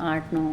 8, 9,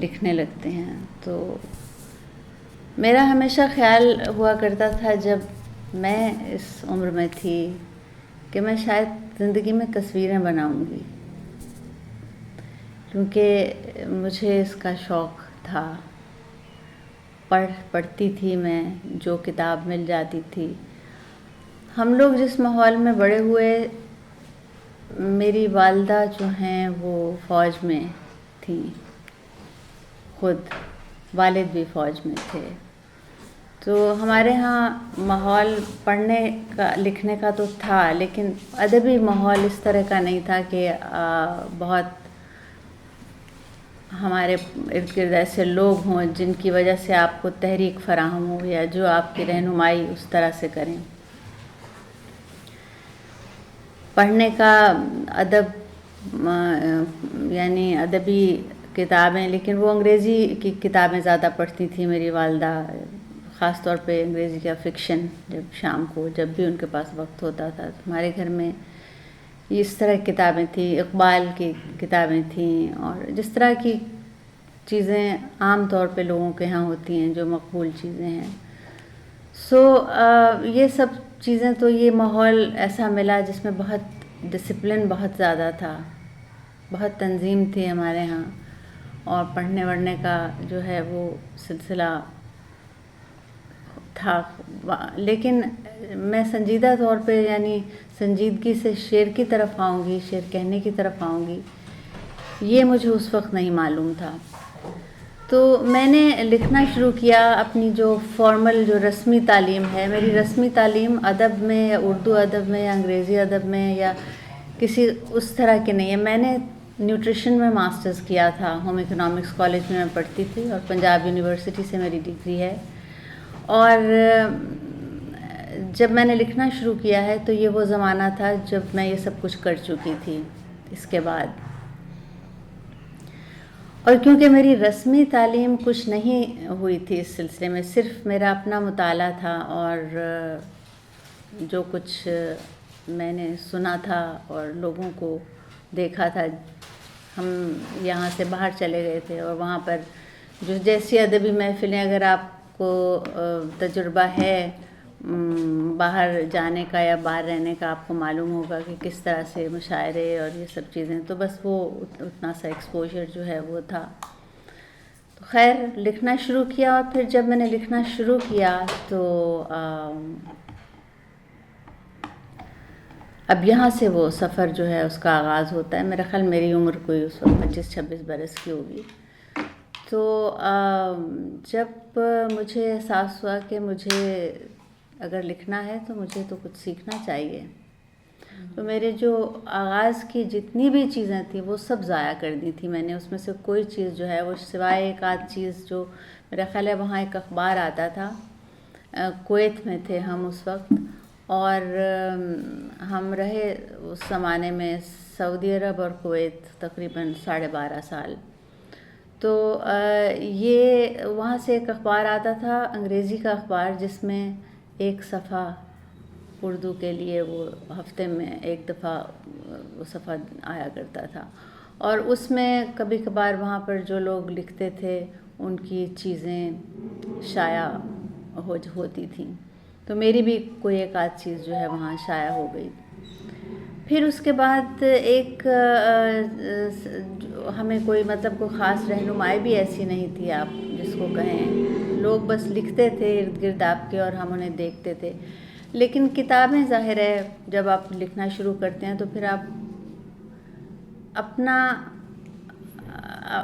لکھنے لگتے ہیں. تو میرا ہمیشہ خیال ہوا کرتا تھا جب میں اس عمر میں تھی کہ میں شاید زندگی میں تصویریں بناؤں گی، کیونکہ مجھے اس کا شوق تھا. پڑھتی تھی میں، جو کتاب مل جاتی تھی. ہم لوگ جس ماحول میں بڑے ہوئے، میری والدہ جو ہیں وہ فوج میں تھیں، خود والد بھی فوج میں تھے. تو ہمارے ہاں ماحول پڑھنے کا لکھنے کا تو تھا، لیکن ادبی ماحول اس طرح کا نہیں تھا کہ بہت ہمارے ارد گرد ایسے لوگ ہوں جن کی وجہ سے آپ کو تحریک فراہم ہو یا جو آپ کی رہنمائی اس طرح سے کریں. پڑھنے کا ادب یعنی ادبی کتابیں، لیکن وہ انگریزی کی کتابیں زیادہ پڑھتی تھیں میری والدہ، خاص طور پہ انگریزی کا فکشن. جب شام کو جب بھی ان کے پاس وقت ہوتا تھا تو ہمارے گھر میں اس طرح کی کتابیں تھیں، اقبال کی کتابیں تھیں، اور جس طرح کی چیزیں عام طور پہ لوگوں کے ہاں ہوتی ہیں جو مقبول چیزیں ہیں. یہ سب چیزیں، تو یہ ماحول ایسا ملا جس میں بہت ڈسپلن بہت زیادہ تھا، بہت تنظیم تھی ہمارے ہاں، اور پڑھنے وڑھنے کا جو ہے وہ سلسلہ تھا. لیکن میں سنجیدہ طور پہ یعنی سنجیدگی سے شعر کی طرف آؤں گی، شعر کہنے کی طرف آؤں گی، یہ مجھے اس وقت نہیں معلوم تھا. تو میں نے لکھنا شروع کیا. اپنی جو فارمل جو رسمی تعلیم ہے، میری رسمی تعلیم ادب میں یا اردو ادب میں یا انگریزی ادب میں یا کسی اس طرح کی نہیں ہے. میں نے نیوٹریشن میں ماسٹرز کیا تھا، ہوم اکنامکس کالج میں پڑھتی تھی، اور پنجاب یونیورسٹی سے میری ڈگری ہے. اور جب میں نے لکھنا شروع کیا ہے تو یہ وہ زمانہ تھا جب میں یہ سب کچھ کر چکی تھی. اس کے بعد، اور کیونکہ میری رسمی تعلیم کچھ نہیں ہوئی تھی اس سلسلے میں، صرف میرا اپنا مطالعہ تھا، اور جو کچھ میں نے سنا تھا اور لوگوں کو دیکھا تھا. ہم یہاں سے باہر چلے گئے تھے، اور وہاں پر جو جیسی ادبی محفلیں، اگر آپ کو تجربہ ہے باہر جانے کا یا باہر رہنے کا، آپ کو معلوم ہوگا کہ کس طرح سے مشاعرے اور یہ سب چیزیں. تو بس وہ اتنا سا ایکسپوجر جو ہے وہ تھا. تو خیر لکھنا شروع کیا، اور پھر جب میں نے لکھنا شروع کیا تو اب یہاں سے وہ سفر جو ہے اس کا آغاز ہوتا ہے. میرا خیال میری عمر کوئی اس وقت 25-26 برس کی ہوگی. تو جب مجھے احساس ہوا کہ مجھے اگر لکھنا ہے تو مجھے تو کچھ سیکھنا چاہیے، تو میرے جو آغاز کی جتنی بھی چیزیں تھیں وہ سب ضائع کر دی تھی میں نے. اس میں سے کوئی چیز جو ہے وہ سوائے ایک آدھ چیز، جو میرا خیال ہے وہاں ایک اخبار آتا تھا، کویت میں تھے ہم اس وقت، اور ہم رہے اس زمانے میں سعودی عرب اور کویت تقریباً 12.5 سال. تو یہ وہاں سے ایک اخبار آتا تھا، انگریزی کا اخبار، جس میں ایک صفحہ اردو کے لیے وہ ہفتے میں ایک دفعہ وہ صفحہ آیا کرتا تھا. اور اس میں کبھی کبھار وہاں پر جو لوگ لکھتے تھے ان کی چیزیں شائع ہوتی تھیں. تو میری بھی کوئی ایک آدھ چیز جو ہے وہاں شائع ہو گئی. پھر اس کے بعد ایک ہمیں کوئی مطلب کوئی خاص رہنمائی بھی ایسی نہیں تھی آپ جس کو کہیں. لوگ بس لکھتے تھے ارد گرد آپ کے اور ہم انہیں دیکھتے تھے. لیکن کتابیں ظاہر ہے جب آپ لکھنا شروع کرتے ہیں تو پھر آپ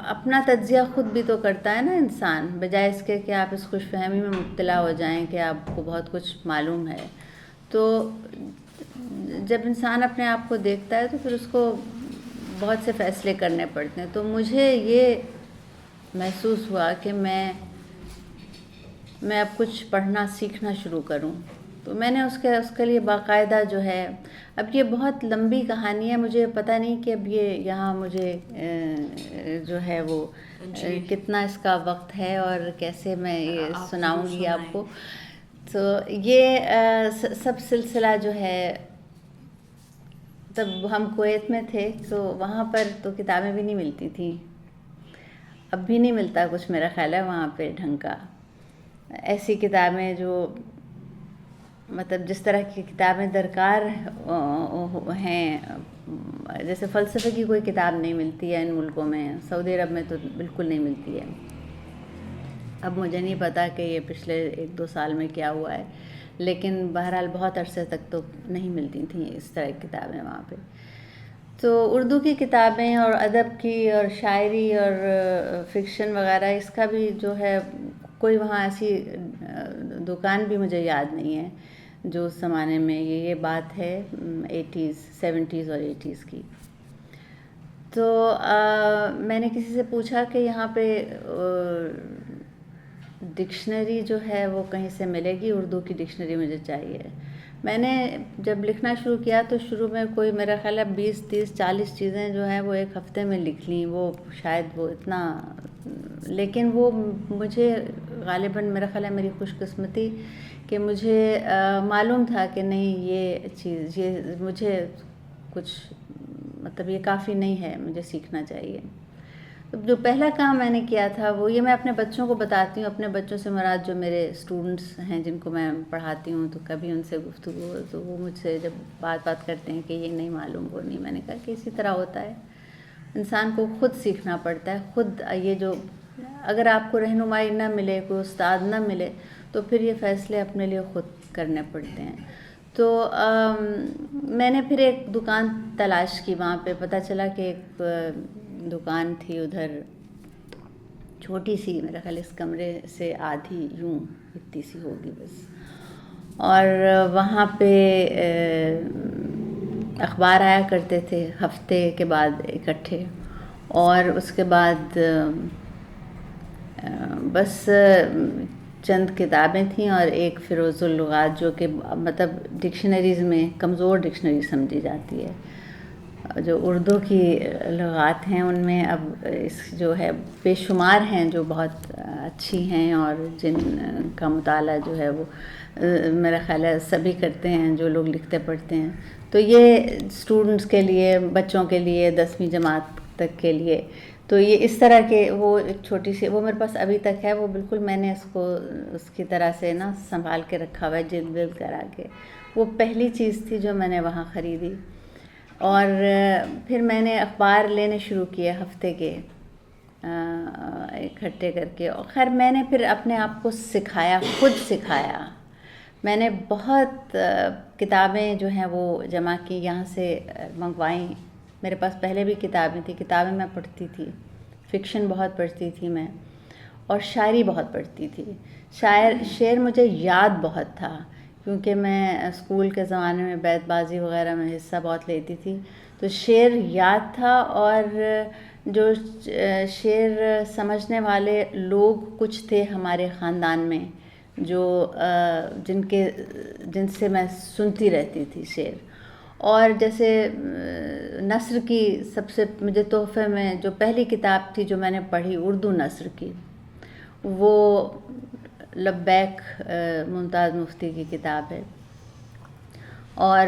اپنا تجزیہ خود بھی تو کرتا ہے نا انسان، بجائے اس کے کہ آپ اس خوش فہمی میں مبتلا ہو جائیں کہ آپ کو بہت کچھ معلوم ہے. تو جب انسان اپنے آپ کو دیکھتا ہے تو پھر اس کو بہت سے فیصلے کرنے پڑتے ہیں. تو مجھے یہ محسوس ہوا کہ میں اب کچھ پڑھنا سیکھنا شروع کروں. تو میں نے اس کے لیے باقاعدہ جو ہے، اب یہ بہت لمبی کہانی ہے، مجھے پتہ نہیں کہ اب یہ یہاں مجھے جو ہے وہ کتنا اس کا وقت ہے اور کیسے میں یہ سناؤں گی آپ کو. تو یہ سب سلسلہ جو ہے، تب ہم کویت میں تھے تو وہاں پر تو کتابیں بھی نہیں ملتی تھیں، اب بھی نہیں ملتا کچھ میرا خیال ہے وہاں پہ ڈھنگ کا. ایسی کتابیں جو مطلب جس طرح کی کتابیں درکار ہیں، جیسے فلسفے کی کوئی کتاب نہیں ملتی ہے ان ملکوں میں. سعودی عرب میں تو بالکل نہیں ملتی ہے. اب مجھے نہیں پتا کہ یہ پچھلے 1-2 سال میں کیا ہوا ہے، لیکن بہرحال بہت عرصے تک تو نہیں ملتی تھیں اس طرح کی کتابیں وہاں پہ. تو اردو کی کتابیں اور ادب کی اور شاعری اور فکشن وغیرہ، اس کا بھی جو ہے کوئی وہاں ایسی دکان بھی مجھے یاد نہیں ہے جو اس زمانے میں. یہ بات ہے 70s اور 80s کی. تو میں نے کسی سے پوچھا کہ یہاں پہ ڈکشنری جو ہے وہ کہیں سے ملے گی، اردو کی ڈکشنری مجھے چاہیے. میں نے جب لکھنا شروع کیا تو شروع میں کوئی میرا خیال ہے 20-30-40 چیزیں جو ہیں وہ ایک ہفتے میں لکھ لیں. وہ شاید وہ اتنا، لیکن وہ مجھے غالباً میرا خیال ہے میری خوش قسمتی کہ مجھے معلوم تھا کہ نہیں یہ چیز، یہ مجھے کچھ مطلب یہ کافی نہیں ہے، مجھے سیکھنا چاہیے. جو پہلا کام میں نے کیا تھا وہ یہ، میں اپنے بچوں کو بتاتی ہوں. اپنے بچوں سے مراد جو میرے اسٹوڈنٹس ہیں جن کو میں پڑھاتی ہوں، تو کبھی ان سے گفتگو تو وہ مجھ سے جب بات کرتے ہیں کہ یہ نہیں معلوم وہ نہیں، میں نے کہا کہ اسی طرح ہوتا ہے، انسان کو خود سیکھنا پڑتا ہے. خود یہ جو اگر آپ کو رہنمائی نہ ملے، کوئی استاد نہ ملے، تو پھر یہ فیصلے اپنے لیے خود کرنے پڑتے ہیں. تو میں نے پھر ایک دکان تلاش کی. وہاں پہ پتہ چلا کہ ایک دکان تھی ادھر، چھوٹی سی، میرا خیال اس کمرے سے آدھی یوں اتنی سی ہوگی بس. اور وہاں پہ اخبار آیا کرتے تھے ہفتے کے بعد اکٹھے، اور اس کے بعد بس چند کتابیں تھیں اور ایک فیروز اللغات جو کہ مطلب ڈکشنریز میں کمزور ڈکشنری سمجھی جاتی ہے. جو اردو کی لغات ہیں ان میں اب اس جو ہے بے شمار ہیں جو بہت اچھی ہیں، اور جن کا مطالعہ جو ہے وہ میرا خیال ہے سبھی کرتے ہیں جو لوگ لکھتے پڑھتے ہیں. تو یہ اسٹوڈنٹس کے لیے، بچوں کے لیے، 10ویں جماعت تک کے لیے، تو یہ اس طرح کے وہ ایک چھوٹی سی، وہ میرے پاس ابھی تک ہے. وہ بالکل میں نے اس کو اس کی طرح سے نا سنبھال کے رکھا ہوا ہے، جلد کرا کے. وہ پہلی چیز تھی جو میں نے وہاں خریدی. اور پھر میں نے اخبار لینے شروع کیے ہفتے کے اکٹھے کر کے. اور خیر میں نے پھر اپنے آپ کو سکھایا، خود سکھایا. میں نے بہت کتابیں جو ہیں وہ جمع کی، یہاں سے منگوائیں. میرے پاس پہلے بھی کتابیں تھیں، کتابیں میں پڑھتی تھی، فکشن بہت پڑھتی تھی میں، اور شاعری بہت پڑھتی تھی. شعر مجھے یاد بہت تھا کیونکہ میں اسکول کے زمانے میں بیت بازی وغیرہ میں حصہ بہت لیتی تھی، تو شعر یاد تھا. اور جو شعر سمجھنے والے لوگ کچھ تھے ہمارے خاندان میں، جو جن سے میں سنتی رہتی تھی شعر. اور جیسے نثر کی سب سے مجھے تحفے میں جو پہلی کتاب تھی جو میں نے پڑھی اردو نثر کی، وہ لبیک ممتاز مفتی کی کتاب ہے. اور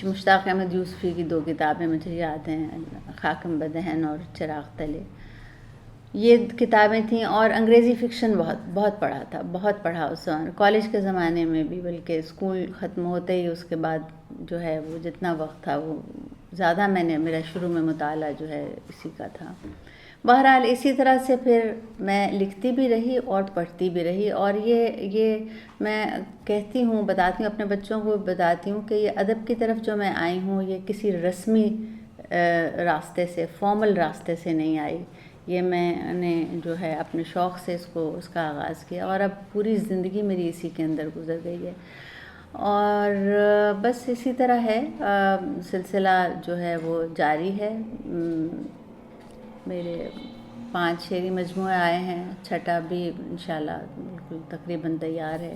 مشتاق احمد یوسفی کی 2 کتابیں مجھے یاد ہیں، خاکم بدہن اور چراغ تلے. یہ کتابیں تھیں. اور انگریزی فکشن بہت پڑھا تھا، بہت پڑھا اس زمانے، کالج کے زمانے میں بھی، بلکہ اسکول ختم ہوتے ہی اس کے بعد جو ہے وہ جتنا وقت تھا وہ زیادہ میرا شروع میں مطالعہ جو ہے اسی کا تھا. بہرحال اسی طرح سے پھر میں لکھتی بھی رہی اور پڑھتی بھی رہی. اور یہ میں کہتی ہوں، بتاتی ہوں اپنے بچوں کو، بتاتی ہوں کہ یہ ادب کی طرف جو میں آئی ہوں یہ کسی رسمی راستے سے، فارمل راستے سے نہیں آئی. یہ میں نے جو ہے اپنے شوق سے اس کا آغاز کیا، اور اب پوری زندگی میری اسی کے اندر گزر گئی ہے. اور بس اسی طرح ہے، سلسلہ جو ہے وہ جاری ہے. میرے 5 شعری مجموعے آئے ہیں، 6ٹھا بھی انشاءاللہ بالکل تقریباً تیار ہے.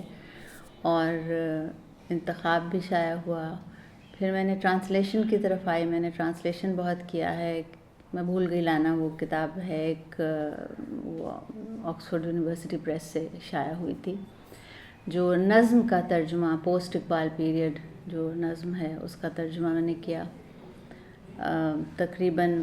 اور انتخاب بھی شائع ہوا. پھر میں نے ٹرانسلیشن کی طرف آئی. میں نے ٹرانسلیشن بہت کیا ہے. میں بھول گئی لانا، وہ کتاب ہے ایک، وہ آکسفورڈ یونیورسٹی پریس سے شائع ہوئی تھی، جو نظم کا ترجمہ، پوسٹ اقبال پیریڈ جو نظم ہے اس کا ترجمہ میں نے کیا. تقریباً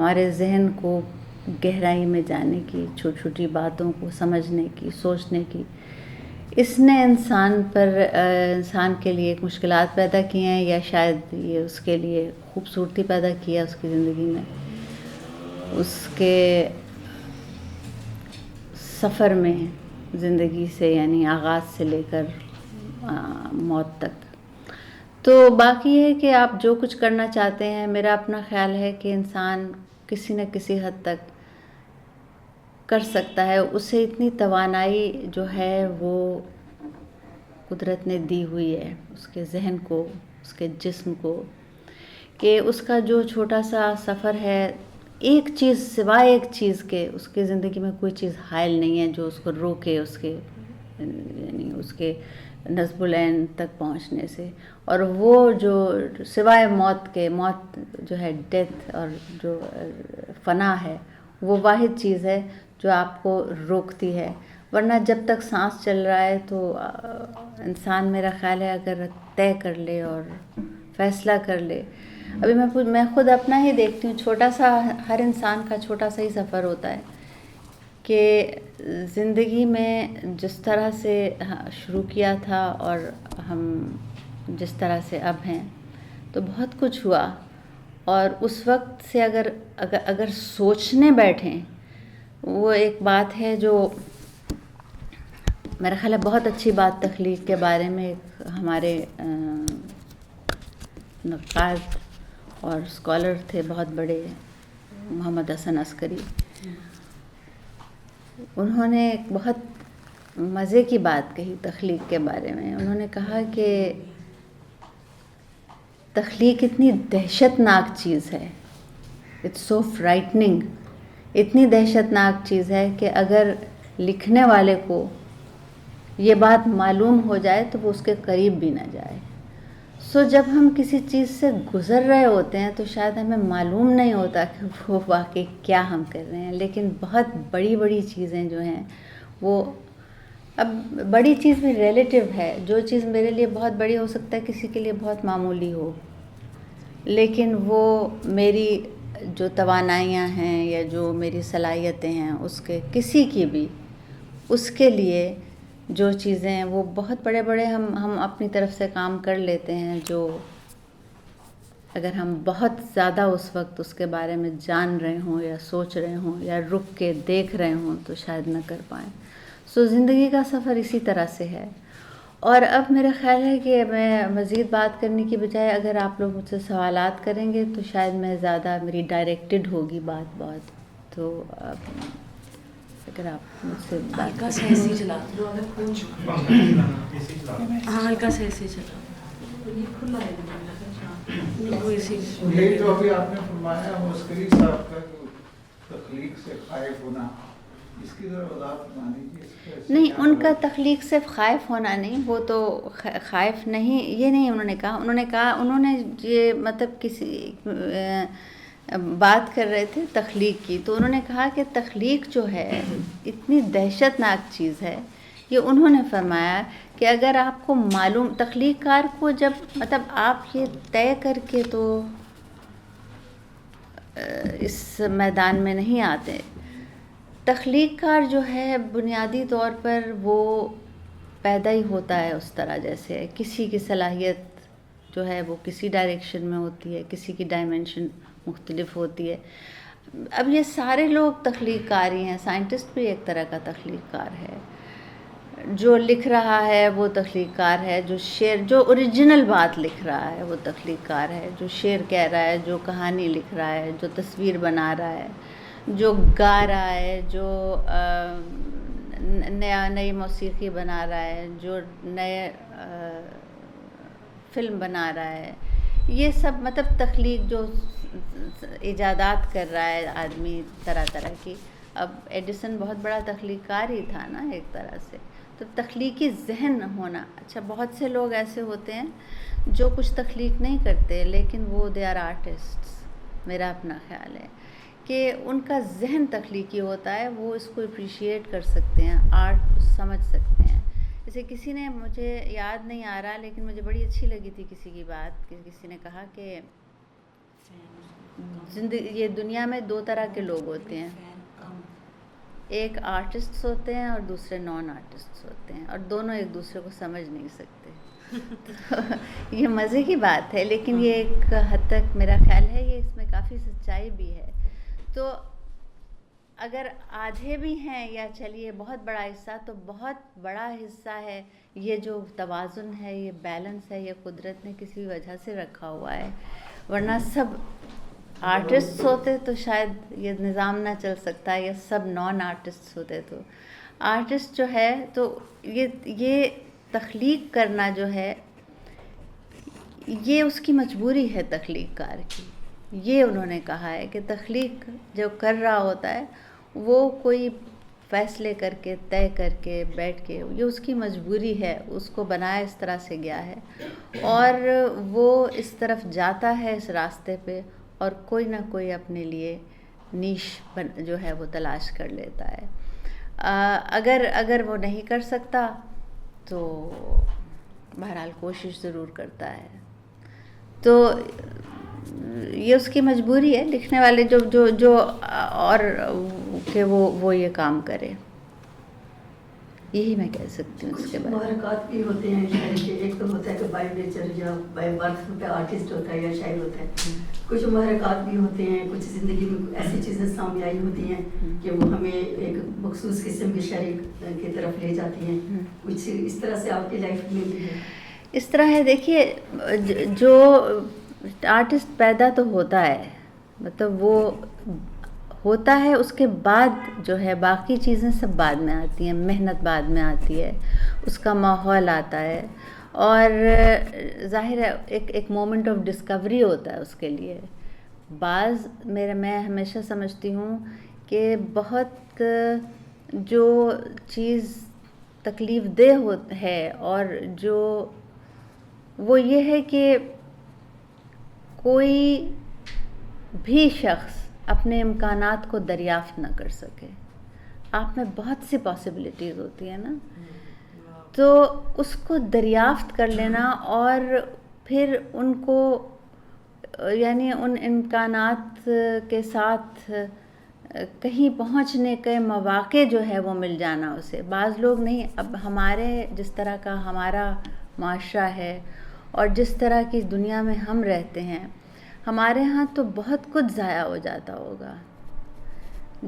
ہمارے ذہن کو گہرائی میں جانے کی، چھوٹی چھوٹی باتوں کو سمجھنے کی، سوچنے کی. اس نے انسان کے لیے ایک مشکلات پیدا کی ہیں، یا شاید یہ اس کے لیے خوبصورتی پیدا کی ہے اس کی زندگی میں. اس کے سفر میں زندگی سے، یعنی آغاز سے لے کر موت تک. تو باقی ہے کہ آپ جو کچھ کرنا چاہتے ہیں، میرا اپنا خیال ہے کہ انسان کسی نہ کسی حد تک کر سکتا ہے. اسے اتنی توانائی جو ہے وہ قدرت نے دی ہوئی ہے اس کے ذہن کو، اس کے جسم کو، کہ اس کا جو چھوٹا سا سفر ہے، ایک چیز سوائے ایک چیز کے اس کی زندگی میں کوئی چیز حائل نہیں ہے جو اس کو روکے اس کے، یعنی اس کے نصب العین تک پہنچنے سے. اور وہ جو سوائے موت کے، موت جو ہے ڈیتھ اور جو فنا ہے، وہ واحد چیز ہے جو آپ کو روکتی ہے. ورنہ جب تک سانس چل رہا ہے تو انسان، میرا خیال ہے، اگر طے کر لے اور فیصلہ کر لے. ابھی میں خود اپنا ہی دیکھتی ہوں، چھوٹا سا، ہر انسان کا چھوٹا سا ہی سفر ہوتا ہے کہ زندگی میں جس طرح سے شروع کیا تھا اور ہم جس طرح سے اب ہیں، تو بہت کچھ ہوا. اور اس وقت سے اگر سوچنے بیٹھیں، وہ ایک بات ہے جو میرا خیال ہے بہت اچھی بات تخلیق کے بارے میں ایک ہمارے نقاد اور اسکالر تھے بہت بڑے، محمد حسن عسکری. انہوں نے ایک بہت مزے کی بات کہی تخلیق کے بارے میں. انہوں نے کہا کہ تخلیق اتنی دہشت ناک چیز ہے، اٹس سو فرائٹننگ، اتنی دہشت ناک چیز ہے کہ اگر لکھنے والے کو یہ بات معلوم ہو جائے تو وہ اس کے قریب بھی نہ جائے. جب ہم کسی چیز سے گزر رہے ہوتے ہیں تو شاید ہمیں معلوم نہیں ہوتا کہ وہ واقعی کیا ہم کر رہے ہیں. لیکن بہت بڑی بڑی چیزیں جو ہیں وہ، اب بڑی چیز بھی ریلیٹیو ہے. جو چیز میرے لیے بہت بڑی ہو سکتا ہے کسی کے لیے بہت معمولی ہو. لیکن وہ میری جو توانائیاں ہیں یا جو میری صلاحیتیں ہیں، اس کے کسی کی بھی، اس کے لیے جو چیزیں ہیں وہ بہت بڑے بڑے ہم اپنی طرف سے کام کر لیتے ہیں، جو اگر ہم بہت زیادہ اس وقت اس کے بارے میں جان رہے ہوں یا سوچ رہے ہوں یا رک کے دیکھ رہے ہوں تو شاید نہ کر پائیں. زندگی کا سفر اسی طرح سے ہے. اور اب میرا خیال ہے کہ میں مزید بات کرنے کی بجائے اگر آپ لوگ مجھ سے سوالات کریں گے تو شاید میں زیادہ، میری ڈائریکٹڈ ہوگی بات بہت. تو اگر آپ مجھ سے ہلکا سے ایسے چلا دو، ہاں ہلکا سے ایسے چلا. یہی جو ابھی آپ نے فرمایا مسکری صاحب کا، جو تخلیق سے خائف ہونا، اس کی ذرا وضاحت فرمائیں. نہیں، ان کا تخلیق سے خائف ہونا نہیں، وہ تو خائف نہیں، یہ نہیں انہوں نے کہا. انہوں نے یہ مطلب کسی بات کر رہے تھے تخلیق کی، تو انہوں نے کہا کہ تخلیق جو ہے اتنی دہشت ناک چیز ہے. یہ انہوں نے فرمایا کہ اگر آپ کو معلوم، تخلیق کار کو جب مطلب آپ یہ طے کر کے تو اس میدان میں نہیں آتے. تخلیق کار جو ہے بنیادی طور پر وہ پیدا ہی ہوتا ہے اس طرح، جیسے کسی کی صلاحیت جو ہے وہ کسی ڈائریکشن میں ہوتی ہے، کسی کی ڈائمنشن مختلف ہوتی ہے. اب یہ سارے لوگ تخلیق کار ہی ہیں. سائنٹسٹ بھی ایک طرح کا تخلیق کار ہے. جو لکھ رہا ہے وہ تخلیق کار ہے. جو اوریجنل بات لکھ رہا ہے وہ تخلیق کار ہے. جو شعر کہہ رہا ہے، جو کہانی لکھ رہا ہے، جو تصویر بنا رہا ہے، جو گا رہا ہے، جو نئی موسیقی بنا رہا ہے، جو نئے فلم بنا رہا ہے، یہ سب مطلب تخلیق، جو ایجادات کر رہا ہے آدمی طرح طرح کی. اب ایڈیسن بہت بڑا تخلیق کار ہی تھا نا ایک طرح سے. تو تخلیقی ذہن ہونا، اچھا بہت سے لوگ ایسے ہوتے ہیں جو کچھ تخلیق نہیں کرتے لیکن وہ دے آر آرٹسٹس. میرا اپنا خیال ہے کہ ان کا ذہن تخلیقی ہوتا ہے، وہ اس کو اپریشیٹ کر سکتے ہیں، آرٹ کو سمجھ سکتے ہیں. جیسے کسی نے، مجھے یاد نہیں آ رہا لیکن مجھے بڑی اچھی لگی تھی کسی کی بات، کہ کسی نے کہا کہ زندگی یہ دنیا میں دو طرح کے لوگ ہوتے ہیں, ایک آرٹسٹس ہوتے ہیں اور دوسرے نان آرٹسٹس ہوتے ہیں, اور دونوں ایک دوسرے کو سمجھ نہیں سکتے. تو یہ مزے کی بات ہے, لیکن یہ ایک حد تک میرا خیال ہے یہ اس میں کافی سچائی بھی ہے. تو اگر آدھے بھی ہیں یا چلیے بہت بڑا حصہ, تو بہت بڑا حصہ ہے یہ جو توازن ہے, یہ بیلنس ہے, یہ قدرت نے کسی وجہ سے رکھا ہوا ہے. ورنہ سب آرٹسٹ ہوتے تو شاید یہ نظام نہ چل سکتا, یا سب نان آرٹسٹ ہوتے. تو آرٹسٹ جو ہے تو یہ تخلیق کرنا جو ہے یہ اس کی مجبوری ہے تخلیق کار کی. یہ انہوں نے کہا ہے کہ تخلیق جو کر رہا ہوتا ہے وہ کوئی فیصلے کر کے طے کر کے بیٹھ کے, یہ اس کی مجبوری ہے, اس کو بنایا اس طرح سے گیا ہے, اور وہ اس طرف جاتا ہے اس راستے پہ, اور کوئی نہ کوئی اپنے لیے نیش جو ہے وہ تلاش کر لیتا ہے. اگر وہ نہیں کر سکتا تو بہرحال کوشش ضرور کرتا ہے. تو یہ اس کی مجبوری ہے, لکھنے والے جو اور کہ وہ یہ کام کرے, یہی میں کہہ سکتی ہوں. اس کے بعد محرکات بھی ہوتے ہیں شاعر کے, ایک تو ہوتا ہے کہ بائی نیچر یا بائی برتھ پہ آرٹسٹ ہوتا ہے یا شاعر ہوتا ہے. کچھ محرکات بھی ہوتے ہیں, کچھ زندگی میں ایسی چیزیں سامنے آئی ہوتی ہیں کہ وہ ہمیں ایک مخصوص قسم کی شاعری کی طرف لے جاتی ہیں. کچھ اس طرح سے آپ کی لائف میں بھی ہے؟ اس طرح ہے, دیکھیے جو آرٹسٹ پیدا تو ہوتا ہے, مطلب وہ ہوتا ہے, اس کے بعد جو ہے باقی چیزیں سب بعد میں آتی ہیں, محنت بعد میں آتی ہے, اس کا ماحول آتا ہے, اور ظاہر ہے ایک مومنٹ آف ڈسکوری ہوتا ہے اس کے لیے. میں ہمیشہ سمجھتی ہوں کہ بہت جو چیز تکلیف دہ ہے, اور جو وہ یہ ہے کہ کوئی بھی شخص اپنے امکانات کو دریافت نہ کر سکے. آپ میں بہت سی پاسبلٹیز ہوتی ہیں نا, تو اس کو دریافت کر لینا, اور پھر ان کو یعنی ان امکانات کے ساتھ کہیں پہنچنے کے مواقع جو ہے وہ مل جانا اسے. بعض لوگ نہیں, اب ہمارے جس طرح کا ہمارا معاشرہ ہے اور جس طرح کی دنیا میں ہم رہتے ہیں, ہمارے ہاں تو بہت کچھ ضائع ہو جاتا ہوگا.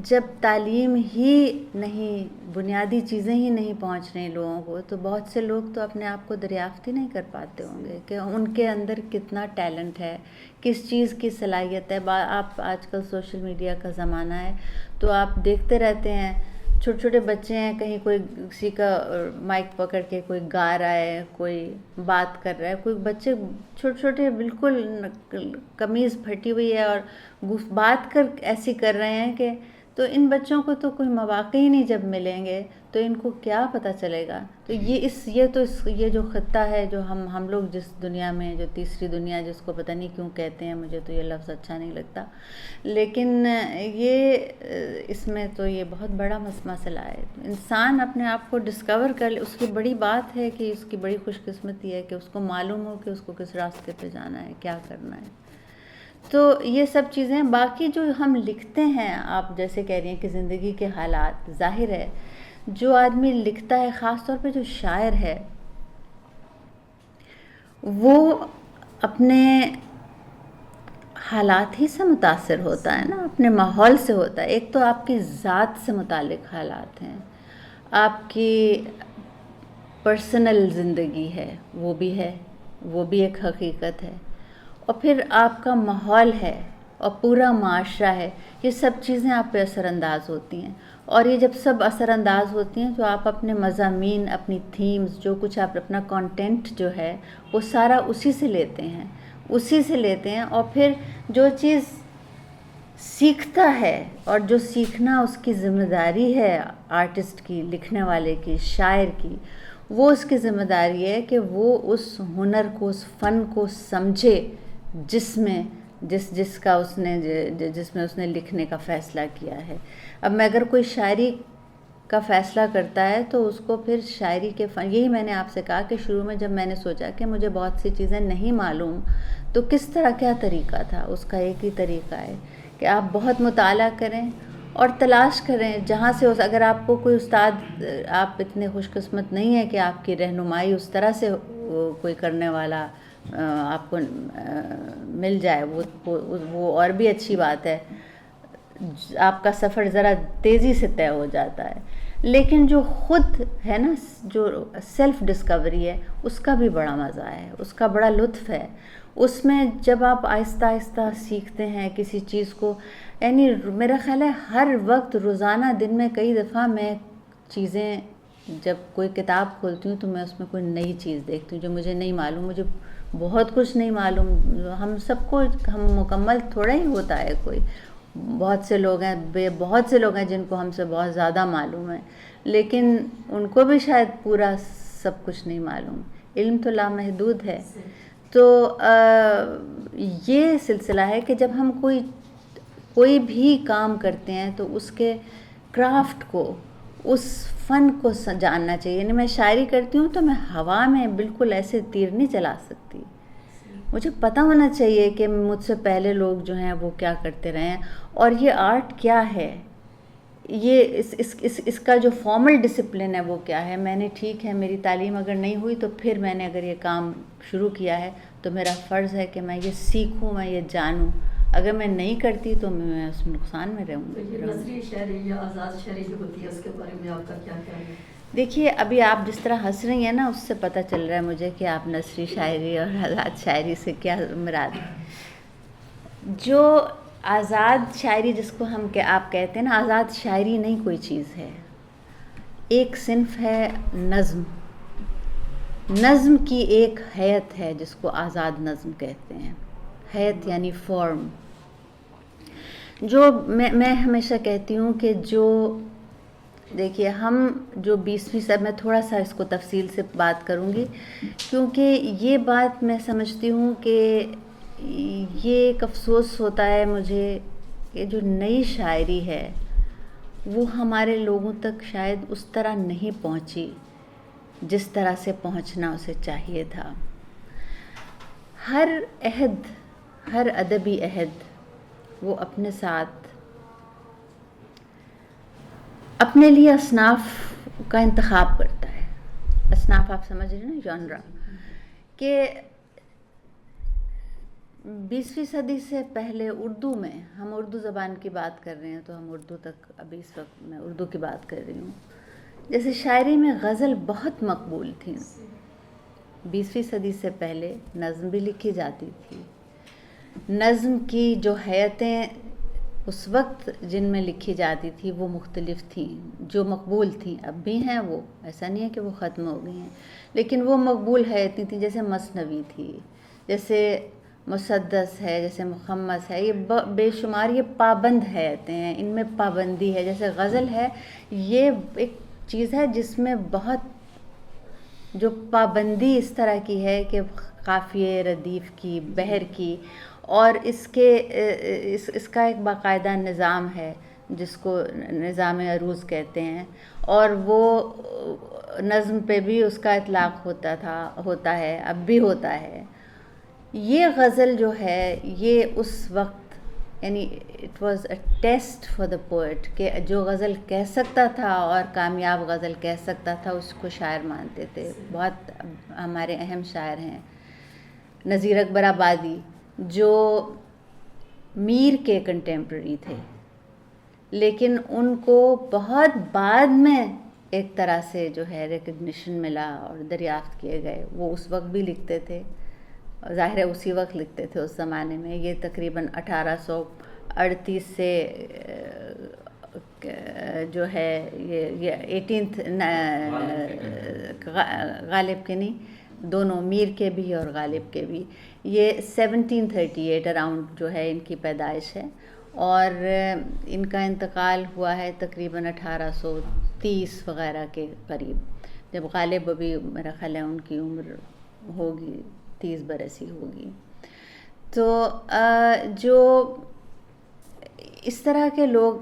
جب تعلیم ہی نہیں, بنیادی چیزیں ہی نہیں پہنچ رہی لوگوں کو, تو بہت سے لوگ تو اپنے آپ کو دریافت ہی نہیں کر پاتے ہوں گے کہ ان کے اندر کتنا ٹیلنٹ ہے, کس چیز کی صلاحیت ہے. آپ آج کل سوشل میڈیا کا زمانہ ہے, تو آپ دیکھتے رہتے ہیں چھوٹے چھوٹے بچے ہیں, کہیں کوئی کسی کا مائک پکڑ کے کوئی گا رہا ہے, کوئی بات کر رہا ہے, کوئی بچے چھوٹے چھوٹے بالکل قمیض پھٹی ہوئی ہے اور بات ایسی کر رہے ہیں کہ, تو ان بچوں کو تو کوئی مواقع ہی نہیں جب ملیں گے تو ان کو کیا پتہ چلے گا. تو یہ جو خطہ ہے جو ہم لوگ جس دنیا میں, جو تیسری دنیا جس کو پتہ نہیں کیوں کہتے ہیں, مجھے تو یہ لفظ اچھا نہیں لگتا, لیکن اس میں تو یہ بہت بڑا مسئلہ ہے. انسان اپنے آپ کو ڈسکور کر لے, اس کی بڑی بات ہے کہ اس کی بڑی خوش قسمتی ہے کہ اس کو معلوم ہو کہ اس کو کس راستے پہ جانا ہے, کیا کرنا ہے. تو یہ سب چیزیں. باقی جو ہم لکھتے ہیں, آپ جیسے کہہ رہی ہیں کہ زندگی کے حالات, ظاہر ہے جو آدمی لکھتا ہے, خاص طور پہ جو شاعر ہے, وہ اپنے حالات ہی سے متاثر ہوتا ہے نا, اپنے ماحول سے ہوتا ہے. ایک تو آپ کی ذات سے متعلق حالات ہیں, آپ کی پرسنل زندگی ہے, وہ بھی ایک حقیقت ہے, اور پھر آپ کا ماحول ہے اور پورا معاشرہ ہے. یہ سب چیزیں آپ پہ اثر انداز ہوتی ہیں, اور یہ جب سب اثر انداز ہوتی ہیں تو آپ اپنے مضامین, اپنی تھیمز, جو کچھ آپ اپنا کانٹینٹ جو ہے وہ سارا اسی سے لیتے ہیں. اور پھر جو چیز سیکھتا ہے, اور جو سیکھنا اس کی ذمہ داری ہے آرٹسٹ کی, لکھنے والے کی, شاعر کی, وہ اس کی ذمہ داری ہے کہ وہ اس ہنر کو, اس فن کو سمجھے جس میں اس نے لکھنے کا فیصلہ کیا ہے. اب میں اگر کوئی شاعری کا فیصلہ کرتا ہے تو اس کو پھر شاعری کے فن، یہی میں نے آپ سے کہا کہ شروع میں جب میں نے سوچا کہ مجھے بہت سی چیزیں نہیں معلوم تو کس طرح کیا طریقہ تھا، اس کا ایک ہی طریقہ ہے کہ آپ بہت مطالعہ کریں اور تلاش کریں جہاں سے اگر آپ کو کوئی استاد، آپ اتنے خوش قسمت نہیں ہیں کہ آپ کی رہنمائی اس طرح سے کوئی کرنے والا آپ کو مل جائے، وہ اور بھی اچھی بات ہے، آپ کا سفر ذرا تیزی سے طے ہو جاتا ہے. لیکن جو خود ہے نا، جو سیلف ڈسکوری ہے، اس کا بھی بڑا مزہ ہے، اس کا بڑا لطف ہے. اس میں جب آپ آہستہ آہستہ سیکھتے ہیں کسی چیز کو، یعنی میرا خیال ہے ہر وقت روزانہ دن میں کئی دفعہ میں چیزیں، جب کوئی کتاب کھولتی ہوں تو میں اس میں کوئی نئی چیز دیکھتی ہوں جو مجھے نہیں معلوم. مجھے بہت کچھ نہیں معلوم، ہم سب کو، ہم مکمل تھوڑا ہی ہوتا ہے کوئی، بہت سے لوگ ہیں جن کو ہم سے بہت زیادہ معلوم ہے، لیکن ان کو بھی شاید پورا سب کچھ نہیں معلوم. علم تو لامحدود ہے. تو یہ سلسلہ ہے کہ جب ہم کوئی بھی کام کرتے ہیں تو اس کے کرافٹ کو، اس فن کو جاننا چاہیے. یعنی میں شاعری کرتی ہوں تو میں ہوا میں بالکل ایسے تیر نہیں چلا سکتی، مجھے پتہ ہونا چاہیے کہ مجھ سے پہلے لوگ جو ہیں وہ کیا کرتے رہے ہیں اور یہ آرٹ کیا ہے، یہ اس کا جو فارمل ڈسپلن ہے وہ کیا ہے. میں نے، ٹھیک ہے میری تعلیم اگر نہیں ہوئی تو پھر میں نے اگر یہ کام شروع کیا ہے تو میرا فرض ہے کہ میں یہ سیکھوں، میں یہ جانوں. اگر میں نہیں کرتی تو میں اس نقصان میں رہوں گی. نثری شاعری یا آزاد شاعری جو ہوتی ہے اس کے بارے میں آپ کا کیا خیال ہے؟ دیکھیے ابھی آپ جس طرح ہنس رہی ہیں نا، اس سے پتہ چل رہا ہے مجھے کہ آپ نثری شاعری اور آزاد شاعری سے کیا مراد ہے. جو آزاد شاعری جس کو آپ کہتے ہیں نا، آزاد شاعری نہیں کوئی چیز ہے. ایک صنف ہے نظم، نظم کی ایک ہیئت ہے جس کو آزاد نظم کہتے ہیں. ہیئت یعنی فارم. جو میں ہمیشہ کہتی ہوں کہ جو، دیکھیے ہم جو 20ویں، میں تھوڑا سا اس کو تفصیل سے بات کروں گی کیونکہ یہ بات میں سمجھتی ہوں کہ یہ ایک افسوس ہوتا ہے مجھے کہ جو نئی شاعری ہے وہ ہمارے لوگوں تک شاید اس طرح نہیں پہنچی جس طرح سے پہنچنا اسے چاہیے تھا. ہر عہد، ہر ادبی عہد وہ اپنے ساتھ اپنے لیے اصناف کا انتخاب کرتا ہے. اصناف آپ سمجھ رہے ہیں نا، جانرا. کہ 20ویں صدی سے پہلے اردو میں، ہم اردو زبان کی بات کر رہے ہیں تو ہم اردو تک، ابھی اس وقت میں اردو کی بات کر رہی ہوں. جیسے شاعری میں غزل بہت مقبول تھیں. 20ویں صدی سے پہلے نظم بھی لکھی جاتی تھی. نظم کی جو ہیئتیں اس وقت جن میں لکھی جاتی تھی وہ مختلف تھیں، جو مقبول تھیں. اب بھی ہیں وہ، ایسا نہیں ہے کہ وہ ختم ہو گئی ہیں، لیکن وہ مقبول ہیئتیں تھیں. جیسے مثنوی تھی، جیسے مسدس ہے، جیسے مخمس ہے. یہ بے شمار یہ پابند ہیئتیں ہیں، ان میں پابندی ہے. جیسے غزل ہے، یہ ایک چیز ہے جس میں بہت جو پابندی اس طرح کی ہے کہ قافیے، ردیف کی، بحر کی، اور اس کا ایک باقاعدہ نظام ہے جس کو نظام عروض کہتے ہیں، اور وہ نظم پہ بھی اس کا اطلاق ہوتا ہے، اب بھی ہوتا ہے. یہ غزل جو ہے یہ اس وقت، یعنی it was a test for the poet, کہ جو غزل کہہ سکتا تھا اور کامیاب غزل کہہ سکتا تھا اس کو شاعر مانتے تھے. بہت ہمارے اہم شاعر ہیں نذیر اکبر آبادی، جو میر کے کنٹیمپرری تھے، لیکن ان کو بہت بعد میں ایک طرح سے جو ہے ریکگنیشن ملا اور دریافت کیے گئے. وہ اس وقت بھی لکھتے تھے، ظاہر ہے اسی وقت لکھتے تھے اس زمانے میں. یہ تقریباً 1838 سے جو ہے یہ 18 غالب کے نہیں، دونوں میر کے بھی اور غالب کے بھی، یہ 1738 اراؤنڈ جو ہے ان کی پیدائش ہے، اور ان کا انتقال ہوا ہے تقریباً 1830 وغیرہ کے قریب، جب غالب ابھی میرا خیال ہے ان کی عمر ہوگی 30 برس ہی ہوگی. تو جو اس طرح کے لوگ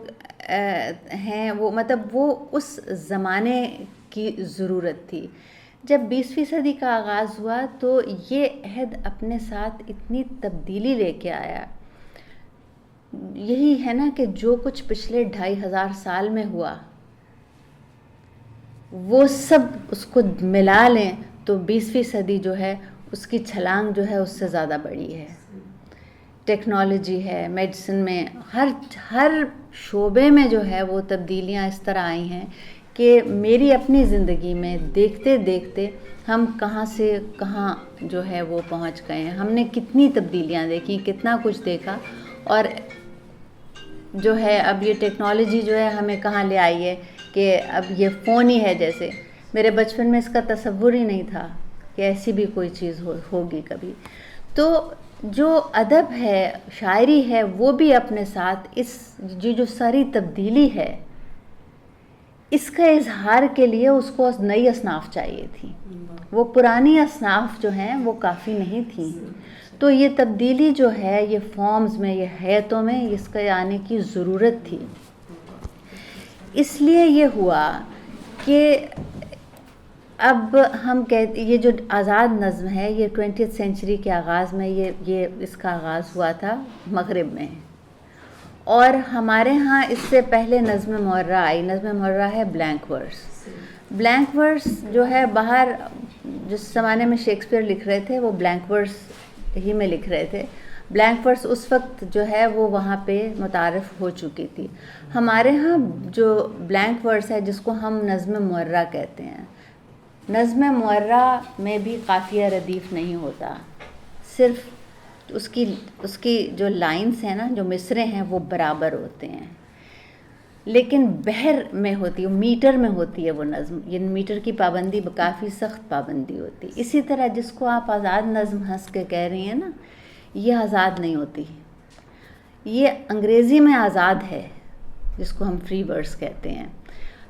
ہیں وہ مطلب وہ اس زمانے کی ضرورت تھی. جب 20ویں صدی کا آغاز ہوا تو یہ عہد اپنے ساتھ اتنی تبدیلی لے کے آیا. یہی ہے نا کہ جو کچھ پچھلے 2500 سال میں ہوا وہ سب اس کو ملا لیں تو 20ویں صدی جو ہے اس کی چھلانگ جو ہے اس سے زیادہ بڑی ہے. ٹیکنالوجی ہے, میڈیسن میں, ہر شعبے میں جو ہے وہ تبدیلیاں اس طرح آئی ہیں کہ میری اپنی زندگی میں دیکھتے دیکھتے ہم کہاں سے کہاں جو ہے وہ پہنچ گئے ہیں. ہم نے کتنی تبدیلیاں دیکھی, کتنا کچھ دیکھا, اور جو ہے اب یہ ٹیکنالوجی جو ہے ہمیں کہاں لے آئی ہے کہ اب یہ فون ہی ہے. جیسے میرے بچپن میں اس کا تصور ہی نہیں تھا کہ ایسی بھی کوئی چیز ہوگی کبھی. تو جو ادب ہے, شاعری ہے, وہ بھی اپنے ساتھ اس جو ساری تبدیلی ہے اس کا اظہار کے لیے اس کو نئی اصناف چاہیے تھی. وہ پرانی اصناف جو ہیں وہ کافی نہیں تھیں. تو یہ تبدیلی جو ہے یہ فارمز میں, یہ حیتوں میں اس کا آنے کی ضرورت تھی. اس لیے یہ ہوا کہ اب ہم کہتے یہ جو آزاد نظم ہے یہ 20th سینچری کے آغاز میں یہ اس کا آغاز ہوا تھا مغرب میں, اور ہمارے ہاں اس سے پہلے نظم معرہ آئی. نظم معرہ ہے بلینک ورس. بلینک ورس جو ہے باہر جس زمانے میں شیکسپیئر لکھ رہے تھے وہ بلینک ورس ہی میں لکھ رہے تھے. بلینک ورس اس وقت جو ہے وہ وہاں پہ متعارف ہو چکی تھی. ہمارے ہاں جو بلینک ورس ہے جس کو ہم نظم معرہ کہتے ہیں, نظم معرہ میں بھی قافیہ ردیف نہیں ہوتا, صرف اس کی جو لائنز ہیں نا, جو مصرے ہیں وہ برابر ہوتے ہیں, لیکن بحر میں ہوتی ہے, میٹر میں ہوتی ہے وہ نظم. یہ میٹر کی پابندی کافی سخت پابندی ہوتی. اسی طرح جس کو آپ آزاد نظم ہنس کے کہہ رہی ہیں نا, یہ آزاد نہیں ہوتی. یہ انگریزی میں آزاد ہے جس کو ہم فری ورس کہتے ہیں.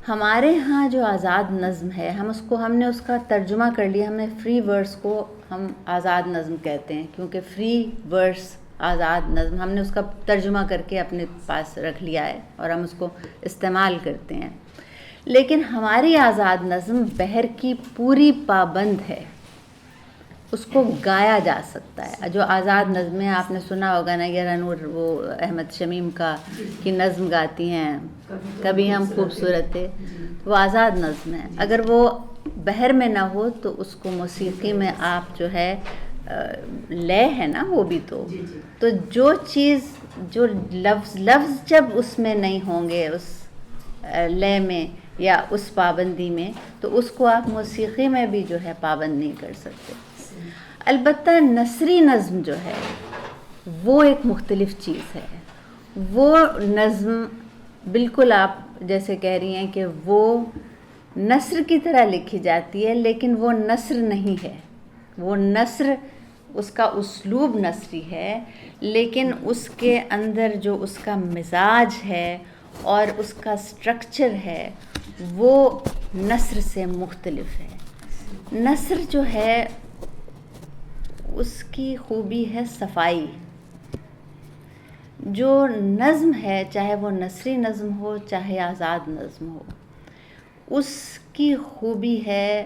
ہمارے ہاں جو آزاد نظم ہے ہم نے اس کا ترجمہ کر لیا. ہم نے فری ورس کو ہم آزاد نظم کہتے ہیں کیونکہ فری ورس آزاد نظم ہم نے اس کا ترجمہ کر کے اپنے پاس رکھ لیا ہے اور ہم اس کو استعمال کرتے ہیں. لیکن ہماری آزاد نظم بحر کی پوری پابند ہے, اس کو گایا جا سکتا ہے. جو آزاد نظمیں آپ نے سنا ہوگا نا, یہ رنور وہ احمد شمیم کی نظم گاتی ہیں, کبھی ہم خوبصورت تھے, وہ آزاد نظم ہے. اگر وہ بحر میں نہ ہو تو اس کو موسیقی میں آپ جو ہے لے ہے نا وہ بھی تو جو چیز جو لفظ جب اس میں نہیں ہوں گے اس لے میں یا اس پابندی میں, تو اس کو آپ موسیقی میں بھی جو ہے پابند نہیں کر سکتے. البتہ نثری نظم جو ہے وہ ایک مختلف چیز ہے. وہ نظم بالکل آپ جیسے کہہ رہی ہیں کہ وہ نثر کی طرح لکھی جاتی ہے, لیکن وہ نثر نہیں ہے. وہ نثر اس کا اسلوب نثری ہے, لیکن اس کے اندر جو اس کا مزاج ہے اور اس کا سٹرکچر ہے وہ نثر سے مختلف ہے. نثر جو ہے اس کی خوبی ہے صفائی. جو نظم ہے چاہے وہ نثری نظم ہو چاہے آزاد نظم ہو, اس کی خوبی ہے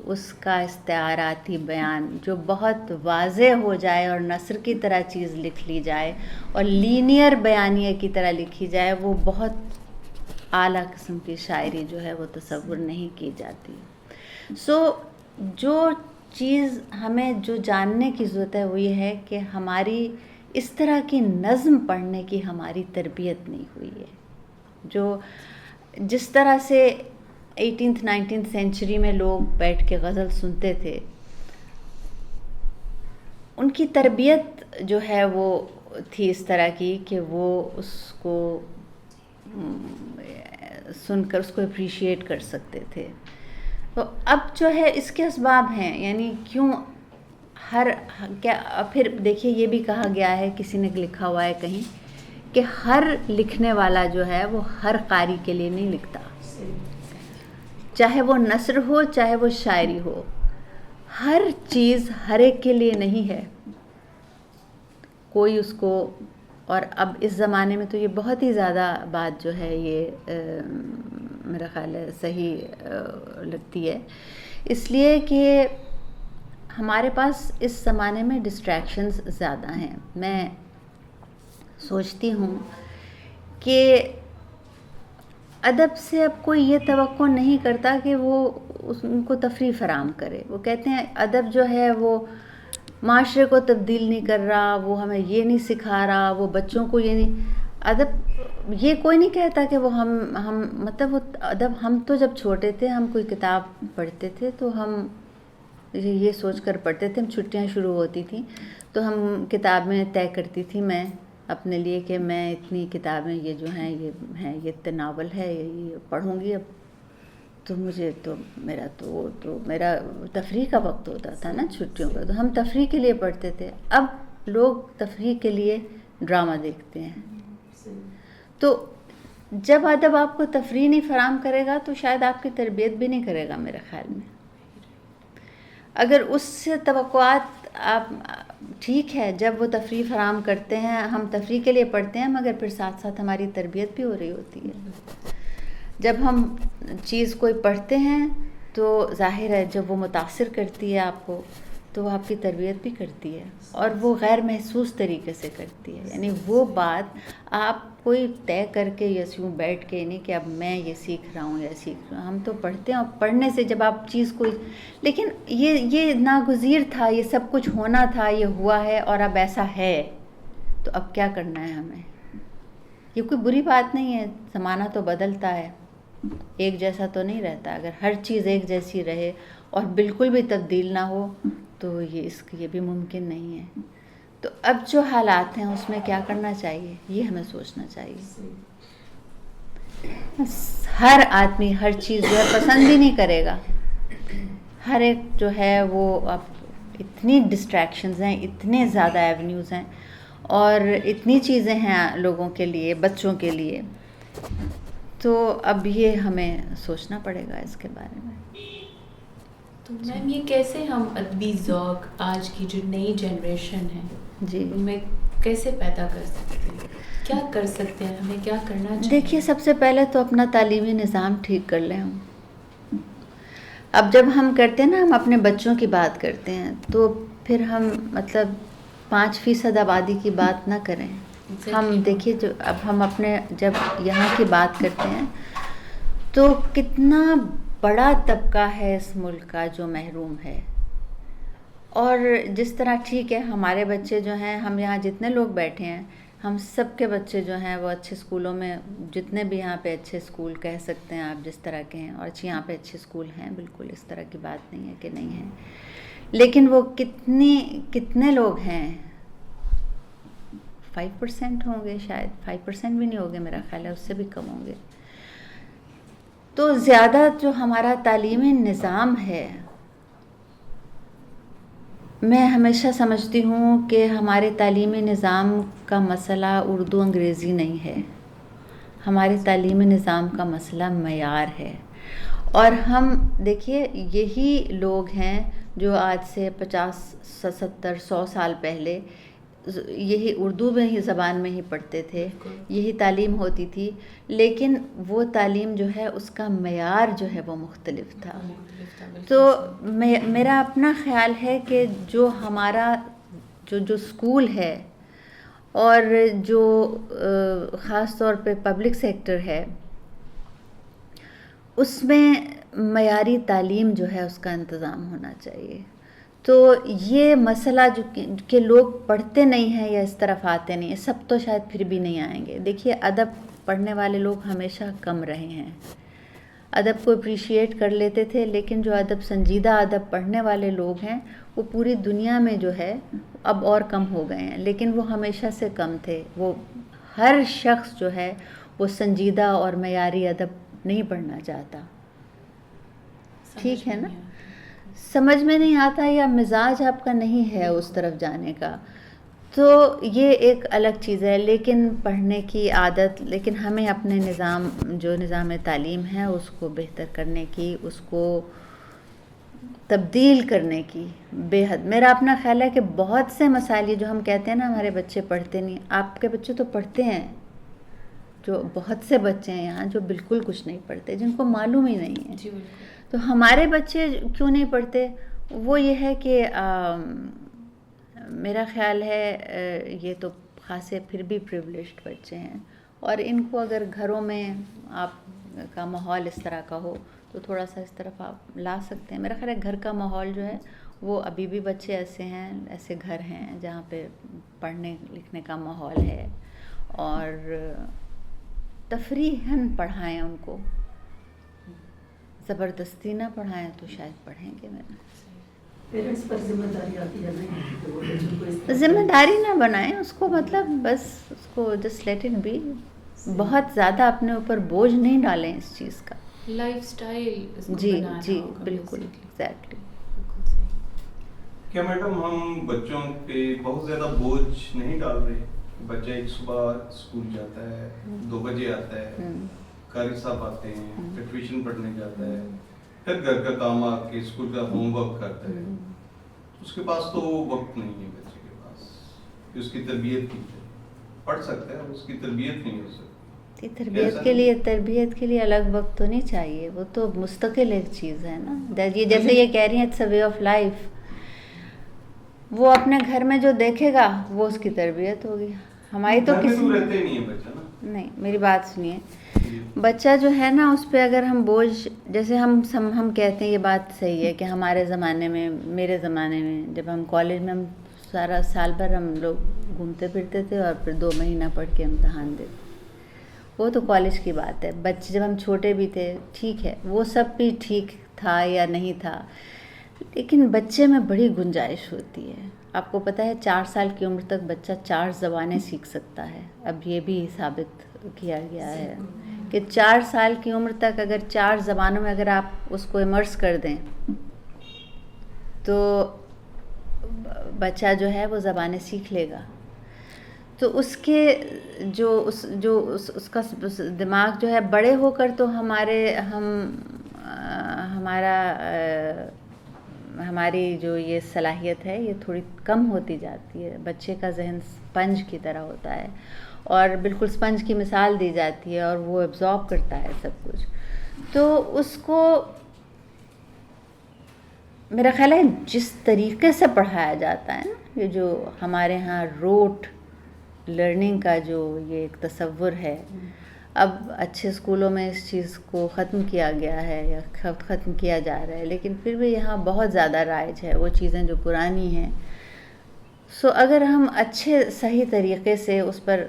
اس کا استعاراتی بیان جو بہت واضح ہو جائے اور نثر کی طرح چیز لکھ لی جائے اور لینئر بیانیے کی طرح لکھی جائے. وہ بہت اعلیٰ قسم کی شاعری جو ہے وہ تصور نہیں کی جاتی. جو چیز ہمیں جو جاننے کی ضرورت ہے وہ یہ ہے کہ ہماری اس طرح کی نظم پڑھنے کی ہماری تربیت نہیں ہوئی ہے. جو جس طرح سے 18th 19th سینچری میں لوگ بیٹھ کے غزل سنتے تھے, ان کی تربیت جو ہے وہ تھی اس طرح کی کہ وہ اس کو سن کر اس کو اپریشیٹ کر سکتے تھے. تو اب جو ہے اس کے اسباب ہیں, یعنی کیوں پھر دیکھیے یہ بھی کہا گیا ہے, کسی نے لکھا ہوا ہے کہیں کہ ہر لکھنے والا جو ہے وہ ہر قاری کے لیے نہیں لکھتا, چاہے وہ نثر ہو چاہے وہ شاعری ہو. ہر چیز ہر ایک کے لیے نہیں ہے. کوئی اس کو اور اب اس زمانے میں تو یہ بہت ہی زیادہ بات جو ہے یہ میرا خیال ہے صحیح لگتی ہے، اس لیے کہ ہمارے پاس اس زمانے میں ڈسٹریکشنز زیادہ ہیں. میں سوچتی ہوں کہ ادب سے اب کوئی یہ توقع نہیں کرتا کہ وہ ان کو تفریح فراہم کرے. وہ کہتے ہیں ادب جو ہے وہ معاشرے کو تبدیل نہیں کر رہا، وہ ہمیں یہ نہیں سکھا رہا، وہ بچوں کو یہ نہیں. ادب یہ کوئی نہیں کہتا کہ وہ ہم مطلب وہ ادب، ہم تو جب چھوٹے تھے ہم کوئی کتاب پڑھتے تھے تو ہم یہ سوچ کر پڑھتے تھے، ہم چھٹیاں شروع ہوتی تھیں تو ہم کتابیں طے کرتی تھی میں اپنے لیے کہ میں اتنی کتابیں یہ جو ہیں یہ اتنے ناول ہے یہ پڑھوں گی. اب تو مجھے تو میرا تفریح کا وقت ہوتا تھا نا چھٹیوں کا، تو ہم تفریح کے لیے پڑھتے تھے. اب لوگ تفریح کے لیے ڈرامہ دیکھتے ہیں. تو جب ادب آپ کو تفریح نہیں فراہم کرے گا تو شاید آپ کی تربیت بھی نہیں کرے گا میرے خیال میں. اگر اس سے توقعات آپ ٹھیک ہے، جب وہ تفریح فراہم کرتے ہیں، ہم تفریح کے لیے پڑھتے ہیں مگر پھر ساتھ ساتھ ہماری تربیت بھی ہو رہی ہوتی ہے. جب ہم چیز کوئی پڑھتے ہیں تو ظاہر ہے جب وہ متاثر کرتی ہے آپ کو تو وہ آپ کی تربیت بھی کرتی ہے، اور وہ غیر محسوس طریقے سے کرتی ہے. یعنی وہ بات آپ کوئی طے کر کے یا یوں بیٹھ کے نہیں کہ اب میں یہ سیکھ رہا ہوں یا سیکھ رہا ہوں. ہم تو پڑھتے ہیں اور پڑھنے سے جب آپ چیز کو، لیکن یہ ناگزیر تھا، یہ سب کچھ ہونا تھا، یہ ہوا ہے اور اب ایسا ہے تو اب کیا کرنا ہے ہمیں. یہ کوئی بری بات نہیں ہے، زمانہ تو بدلتا ہے، ایک جیسا تو نہیں رہتا. اگر ہر چیز ایک جیسی رہے اور بالکل بھی تبدیل نہ ہو تو یہ بھی ممکن نہیں ہے. تو اب جو حالات ہیں اس میں کیا کرنا چاہیے یہ ہمیں سوچنا چاہیے. ہر آدمی ہر چیز جو ہے پسند ہی نہیں کرے گا. ہر ایک جو ہے وہ اب اتنی ڈسٹریکشنز ہیں، اتنے زیادہ ایونیوز ہیں اور اتنی چیزیں ہیں لوگوں کے لیے، بچوں کے لیے. تو اب یہ ہمیں سوچنا پڑے گا اس کے بارے میں. تو میم یہ کیسے ہم ادبی ذوق آج کی جو نئی جنریشن ہے جی ان میں کیسے پیدا کر سکتے ہیں، کیا کر سکتے ہیں، ہمیں کیا کرنا چاہیے؟ دیکھیے سب سے پہلے تو اپنا تعلیمی نظام ٹھیک کر لیں. اب جب ہم کرتے ہیں نا، ہم اپنے بچوں کی بات کرتے ہیں تو پھر ہم مطلب 5% آبادی کی بات نہ کریں. ہم دیکھیے جو اب ہم اپنے جب یہاں کی بات کرتے ہیں تو کتنا بڑا طبقہ ہے اس ملک کا جو محروم ہے. اور جس طرح ٹھیک ہے ہمارے بچے جو ہیں، ہم یہاں جتنے لوگ بیٹھے ہیں ہم سب کے بچے جو ہیں وہ اچھے اسکولوں میں، جتنے بھی یہاں پہ اچھے اسکول کہہ سکتے ہیں آپ جس طرح کے ہیں، اور یہاں پہ اچھے اسکول ہیں، بالکل اس طرح کی بات نہیں ہے کہ نہیں ہیں. لیکن وہ کتنے لوگ ہیں؟ 5% ہوں گے، شاید 5% بھی نہیں ہوں گے، میرا خیال ہے اس سے بھی کم ہوں گے. تو زیادہ جو ہمارا تعلیمی نظام ہے، میں ہمیشہ سمجھتی ہوں کہ ہمارے تعلیمی نظام کا مسئلہ اردو انگریزی نہیں ہے. ہمارے تعلیمی نظام کا مسئلہ معیار ہے. اور ہم دیکھیے یہی لوگ ہیں جو آج سے 50 70 100 سال پہلے یہی اردو میں ہی زبان میں ہی پڑھتے تھے، یہی تعلیم ہوتی تھی، لیکن وہ تعلیم جو ہے اس کا معیار جو ہے وہ مختلف تھا. تو میرا اپنا خیال ہے کہ جو ہمارا جو اسکول ہے اور جو خاص طور پہ پبلک سیکٹر ہے اس میں معیاری تعلیم جو ہے اس کا انتظام ہونا چاہیے. تو یہ مسئلہ جو کہ لوگ پڑھتے نہیں ہیں یا اس طرف آتے نہیں ہیں، سب تو شاید پھر بھی نہیں آئیں گے. دیکھیے ادب پڑھنے والے لوگ ہمیشہ کم رہے ہیں. ادب کو اپریشیٹ کر لیتے تھے، لیکن جو ادب سنجیدہ ادب پڑھنے والے لوگ ہیں وہ پوری دنیا میں جو ہے اب اور کم ہو گئے ہیں، لیکن وہ ہمیشہ سے کم تھے. وہ ہر شخص جو ہے وہ سنجیدہ اور معیاری ادب نہیں پڑھنا چاہتا. ٹھیک ہے نا، سمجھ میں نہیں آتا یا مزاج آپ کا نہیں ہے اس طرف جانے کا، تو یہ ایک الگ چیز ہے. لیکن پڑھنے کی عادت، لیکن ہمیں اپنے نظام تعلیم ہے اس کو بہتر کرنے کی، اس کو تبدیل کرنے کی بے حد. میرا اپنا خیال ہے کہ بہت سے مسائل یہ جو ہم کہتے ہیں نا ہمارے بچے پڑھتے نہیں, آپ کے بچے تو پڑھتے ہیں, جو بہت سے بچے ہیں یہاں جو بالکل کچھ نہیں پڑھتے, جن کو معلوم ہی نہیں ہے. جی بالکل. تو ہمارے بچے کیوں نہیں پڑھتے, وہ یہ ہے کہ میرا خیال ہے یہ تو خاصے پھر بھی پریولیجڈ بچے ہیں, اور ان کو اگر گھروں میں آپ کا ماحول اس طرح کا ہو تو تھوڑا سا اس طرف آپ لا سکتے ہیں. میرا خیال ہے گھر کا ماحول جو ہے وہ ابھی بھی بچے ایسے ہیں, ایسے گھر ہیں جہاں پہ پڑھنے لکھنے کا ماحول ہے, اور تفریحاً پڑھائیں ان کو, زبردستی نہ پڑھائیں تو شاید پڑھیں گے. پیرنٹس پر ذمہ داری آتی ہے نہیں کہ وہ بچوں کو اس طرح ذمہ داری نہ بنائیں اس کو, مطلب بس اس کو جسٹ لیٹ اٹ بی. بہت زیادہ اپنے اوپر بوجھ نہیں ڈالیں اس چیز کا. لائف سٹائل جی جی بالکل ایگزیکٹلی. بالکل صحیح. کیا میڈم ہم بچوں پہ بہت زیادہ بوجھ نہیں ڈال رہے؟ بچہ ایک صبح اسکول جاتا ہے, 2 بجے آتا ہے, قاری صاحب آتے ہیں, پھر ٹیوشن پڑھنے جاتا ہے, پھر گھر کا کام آ کے اسکول کا ہوم ورک کرتا ہے. اس کے پاس تو وقت نہیں ہے بچے کے پاس کہ اس کی تربیت کی جائے. پڑھ سکتا ہے, اس کی تربیت نہیں ہو سکتی. تربیت کے لیے الگ وقت تو نہیں چاہیے, وہ تو مستقل ایک چیز ہے نا. یہ جیسے یہ کہہ رہی ہیں it's a way of life, وہ اپنے گھر میں جو دیکھے گا وہ اس کی تربیت ہوگی. ہماری تو کسی رہتے ہی نہیں ہے بچہ نا. نہیں, میری بات سنیے, بچہ جو ہے نا اس پہ اگر ہم بوجھ, جیسے ہم کہتے ہیں یہ بات صحیح ہے کہ ہمارے زمانے میں, میرے زمانے میں جب ہم کالج میں, ہم سارا سال بھر ہم لوگ گھومتے پھرتے تھے اور پھر 2 مہینہ پڑھ کے امتحان دیتے. وہ تو کالج کی بات ہے. بچے جب ہم چھوٹے بھی تھے ٹھیک ہے, وہ سب بھی ٹھیک تھا یا نہیں تھا, لیکن بچے میں بڑی گنجائش ہوتی ہے. آپ کو پتہ ہے 4 سال کی عمر تک بچہ 4 زبانیں سیکھ سکتا ہے. اب یہ بھی ثابت کیا گیا ہے کہ 4 سال کی عمر تک اگر 4 زبانوں میں اگر آپ اس کو امرس کر دیں تو بچہ جو ہے وہ زبانیں سیکھ لے گا. تو اس کے اس کا دماغ جو ہے بڑے ہو کر تو ہماری جو یہ صلاحیت ہے یہ تھوڑی کم ہوتی جاتی ہے. بچے کا ذہن اسپنج کی طرح ہوتا ہے, اور بالکل اسپنج کی مثال دی جاتی ہے, اور وہ ایبزارب کرتا ہے سب کچھ. تو اس کو میرا خیال ہے جس طریقے سے پڑھایا جاتا ہے نا, یہ جو ہمارے ہاں روٹ لرننگ کا جو یہ ایک تصور ہے, اب اچھے اسکولوں میں اس چیز کو ختم کیا گیا ہے یا ختم کیا جا رہا ہے, لیکن پھر بھی یہاں بہت زیادہ رائج ہے وہ چیزیں جو پرانی ہیں. سو اگر ہم اچھے صحیح طریقے سے اس پر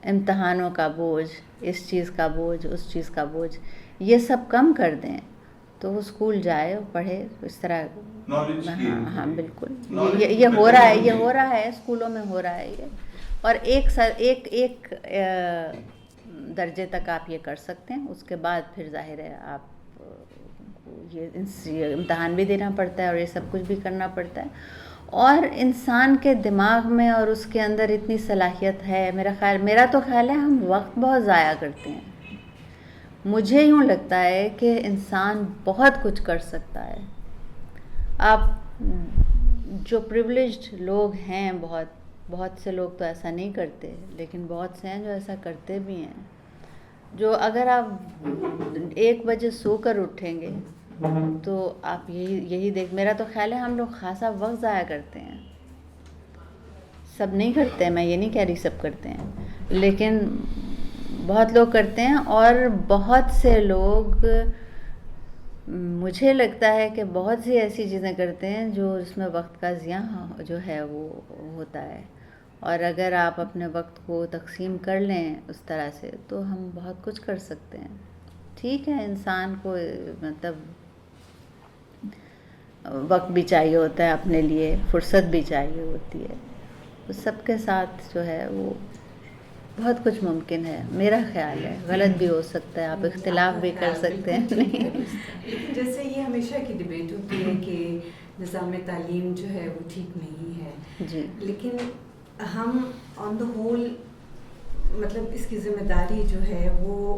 امتحانوں کا بوجھ, اس چیز کا بوجھ, اس چیز کا بوجھ, یہ سب کم کر دیں تو وہ اسکول جائے اور پڑھے اس طرح. ہاں بالکل, یہ ہو رہا ہے اسکولوں میں ہو رہا ہے یہ. اور ایک درجے تک آپ یہ کر سکتے ہیں, اس کے بعد پھر ظاہر ہے آپ یہ امتحان بھی دینا پڑتا ہے اور یہ سب کچھ بھی کرنا پڑتا ہے. اور انسان کے دماغ میں اور اس کے اندر اتنی صلاحیت ہے. میرا تو خیال ہے ہم وقت بہت ضائع کرتے ہیں. مجھے یوں لگتا ہے کہ انسان بہت کچھ کر سکتا ہے. آپ جو پریولیجڈ لوگ ہیں, بہت سے لوگ تو ایسا نہیں کرتے, لیکن بہت سے ہیں جو ایسا کرتے بھی ہیں. جو اگر آپ 1 بجے سو کر اٹھیں گے تو آپ یہی میرا تو خیال ہے ہم لوگ خاصا وقت ضائع کرتے ہیں. سب نہیں کرتے, میں یہ نہیں کہہ رہی سب کرتے ہیں, لیکن بہت لوگ کرتے ہیں. اور بہت سے لوگ, مجھے لگتا ہے کہ بہت سی ایسی چیزیں کرتے ہیں جو اس میں وقت کا ضیاع جو ہے وہ ہوتا ہے. اور اگر آپ اپنے وقت کو تقسیم کر لیں اس طرح سے تو ہم بہت کچھ کر سکتے ہیں. ٹھیک ہے, انسان کو مطلب وقت بھی چاہیے ہوتا ہے اپنے لیے, فرصت بھی چاہیے ہوتی ہے. اس سب کے ساتھ جو ہے وہ بہت کچھ ممکن ہے. میرا خیال ہے غلط بھی ہو سکتا ہے, آپ اختلاف بھی کر سکتے ہیں. لیکن جیسے یہ ہمیشہ کی ڈبیٹ ہوتی ہے کہ نظام تعلیم جو ہے وہ ٹھیک نہیں ہے, جی, لیکن ہم آن دا ہول مطلب اس کی ذمہ داری جو ہے وہ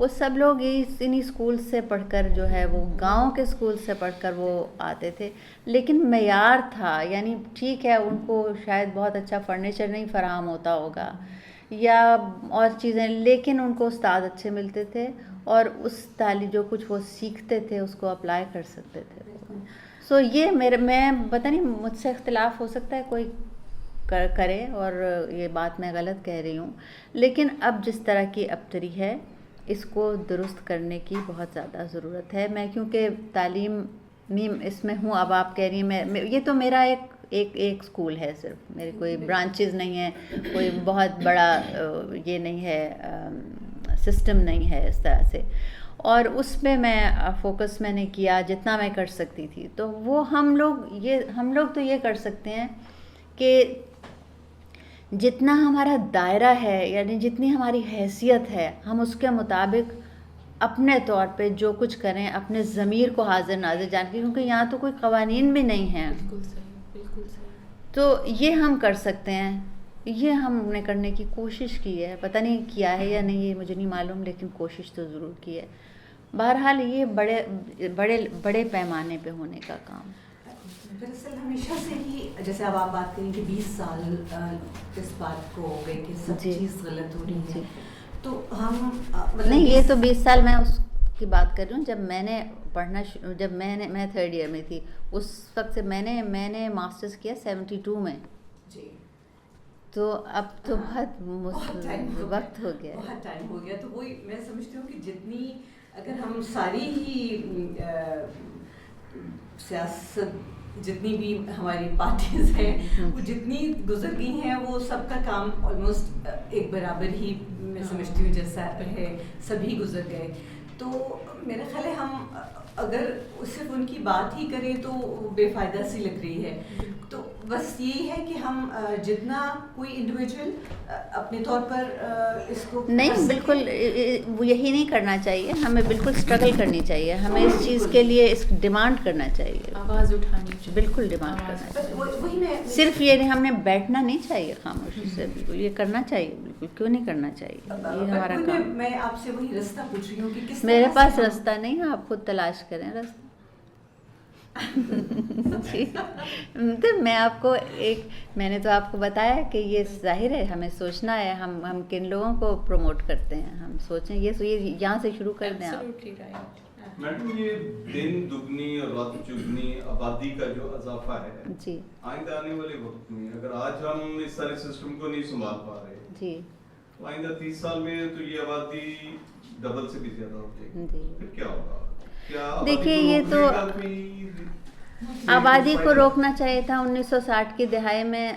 وہ سب لوگ انہی اسکول سے پڑھ کر جو ہے وہ گاؤں کے اسکول سے پڑھ کر وہ آتے تھے، لیکن معیار تھا. یعنی ٹھیک ہے ان کو شاید بہت اچھا فرنیچر نہیں فراہم ہوتا ہوگا یا اور چیزیں، لیکن ان کو استاد اچھے ملتے تھے اور اس تعلیم جو کچھ وہ سیکھتے تھے اس کو اپلائی کر سکتے تھے. سو یہ میں پتہ نہیں مجھ سے اختلاف ہو سکتا ہے کوئی کرے اور یہ بات میں غلط کہہ رہی ہوں، لیکن اب جس طرح کی ابتری ہے اس کو درست کرنے کی بہت زیادہ ضرورت ہے. میں کیونکہ تعلیمی اس میں ہوں، اب آپ کہہ رہی ہیں یہ تو میرا ایک اسکول ہے، صرف میری کوئی برانچز نہیں ہے، کوئی بہت بڑا یہ نہیں ہے، سسٹم نہیں ہے اس طرح سے، اور اس پہ میں فوکس میں نے کیا جتنا میں کر سکتی تھی. تو وہ ہم لوگ تو یہ کر سکتے ہیں کہ جتنا ہمارا دائرہ ہے، یعنی جتنی ہماری حیثیت ہے، ہم اس کے مطابق اپنے طور پہ جو کچھ کریں، اپنے ضمیر کو حاضر ناظر جان کے، کیونکہ یہاں تو کوئی قوانین بھی نہیں ہیں. بالکل صحیح، بالکل صحیح. تو یہ ہم کر سکتے ہیں، یہ ہم نے کرنے کی کوشش کی ہے. پتہ نہیں کیا ہے یا نہیں یہ مجھے نہیں معلوم، لیکن کوشش تو ضرور کی ہے. بہرحال یہ بڑے پیمانے پہ ہونے کا کام. دراصل ہمیشہ سے ہی جیسے اب آپ بات کریں کہ 20 سال اس بات کو ہو گئے کہ سب چیز غلط ہو رہی ہے، تو ہم نہیں، یہ تو 20 سال میں اس کی بات کر رہی ہوں جب میں نے پڑھنا جب میں 3rd ایئر میں تھی، اس وقت سے میں نے ماسٹرز کیا 72 میں. جی تو اب تو بہت وقت ہو گیا، بہت ٹائم ہو گیا. تو وہی میں سمجھتی ہوں کہ جتنی اگر ہم ساری ہی سیاست جتنی بھی ہماری پارٹیز ہیں وہ جتنی گزر گئی ہیں، وہ سب کا کام آلموسٹ ایک برابر ہی میں سمجھتی ہوں جیسا ہے، سبھی گزر گئے. تو میرا خیال ہے ہم اگر صرف ان کی بات ہی کریں تو بے فائدہ سی لگ رہی ہے. تو بس یہی ہے کہ ہم جتنا کوئی انڈیویجول اپنے طور پر اس کو نہیں، بالکل یہی نہیں کرنا چاہیے. ہمیں بالکل اسٹرگل کرنی چاہیے، ہمیں اس چیز کے لیے اس ڈیمانڈ کرنا چاہیے، آواز اٹھانی چاہیے، بالکل ڈیمانڈ کرنا چاہیے. وہی میں صرف یہ نہیں، ہم نے بیٹھنا نہیں چاہیے خاموشی سے، بالکل یہ کرنا چاہیے. بالکل کیوں نہیں کرنا چاہیے، یہ ہمارا کام. میں آپ سے وہی رستہ پوچھ رہی ہوں کہ کس میرے طرح پاس سے راستہ نہیں ہے، آپ خود تلاش کریں راستہ. جی تو میں آپ کو میں نے تو آپ کو بتایا کہ یہ ظاہر ہے ہمیں سوچنا ہے، ہم کن لوگوں کو پروموٹ کرتے ہیں، ہم سوچیں یہ یہاں سے شروع کر دیں آپ. Absolutely right. میڈم یہ دن دگنی اور رات چگنی آبادی کا جو اضافہ ہے، جی آئندہ آنے والے وقت میں اگر آج ہم اس سارے سسٹم کو نہیں سنبھال پا رہے جی تو آئندہ 30 سال میں تو یہ آبادی ڈبل سے بھی زیادہ ہو جائے گی. پھر کیا ہوگا؟ دیکھیے یہ تو آبادی کو روکنا چاہیے تھا 1960 کی دہائی میں.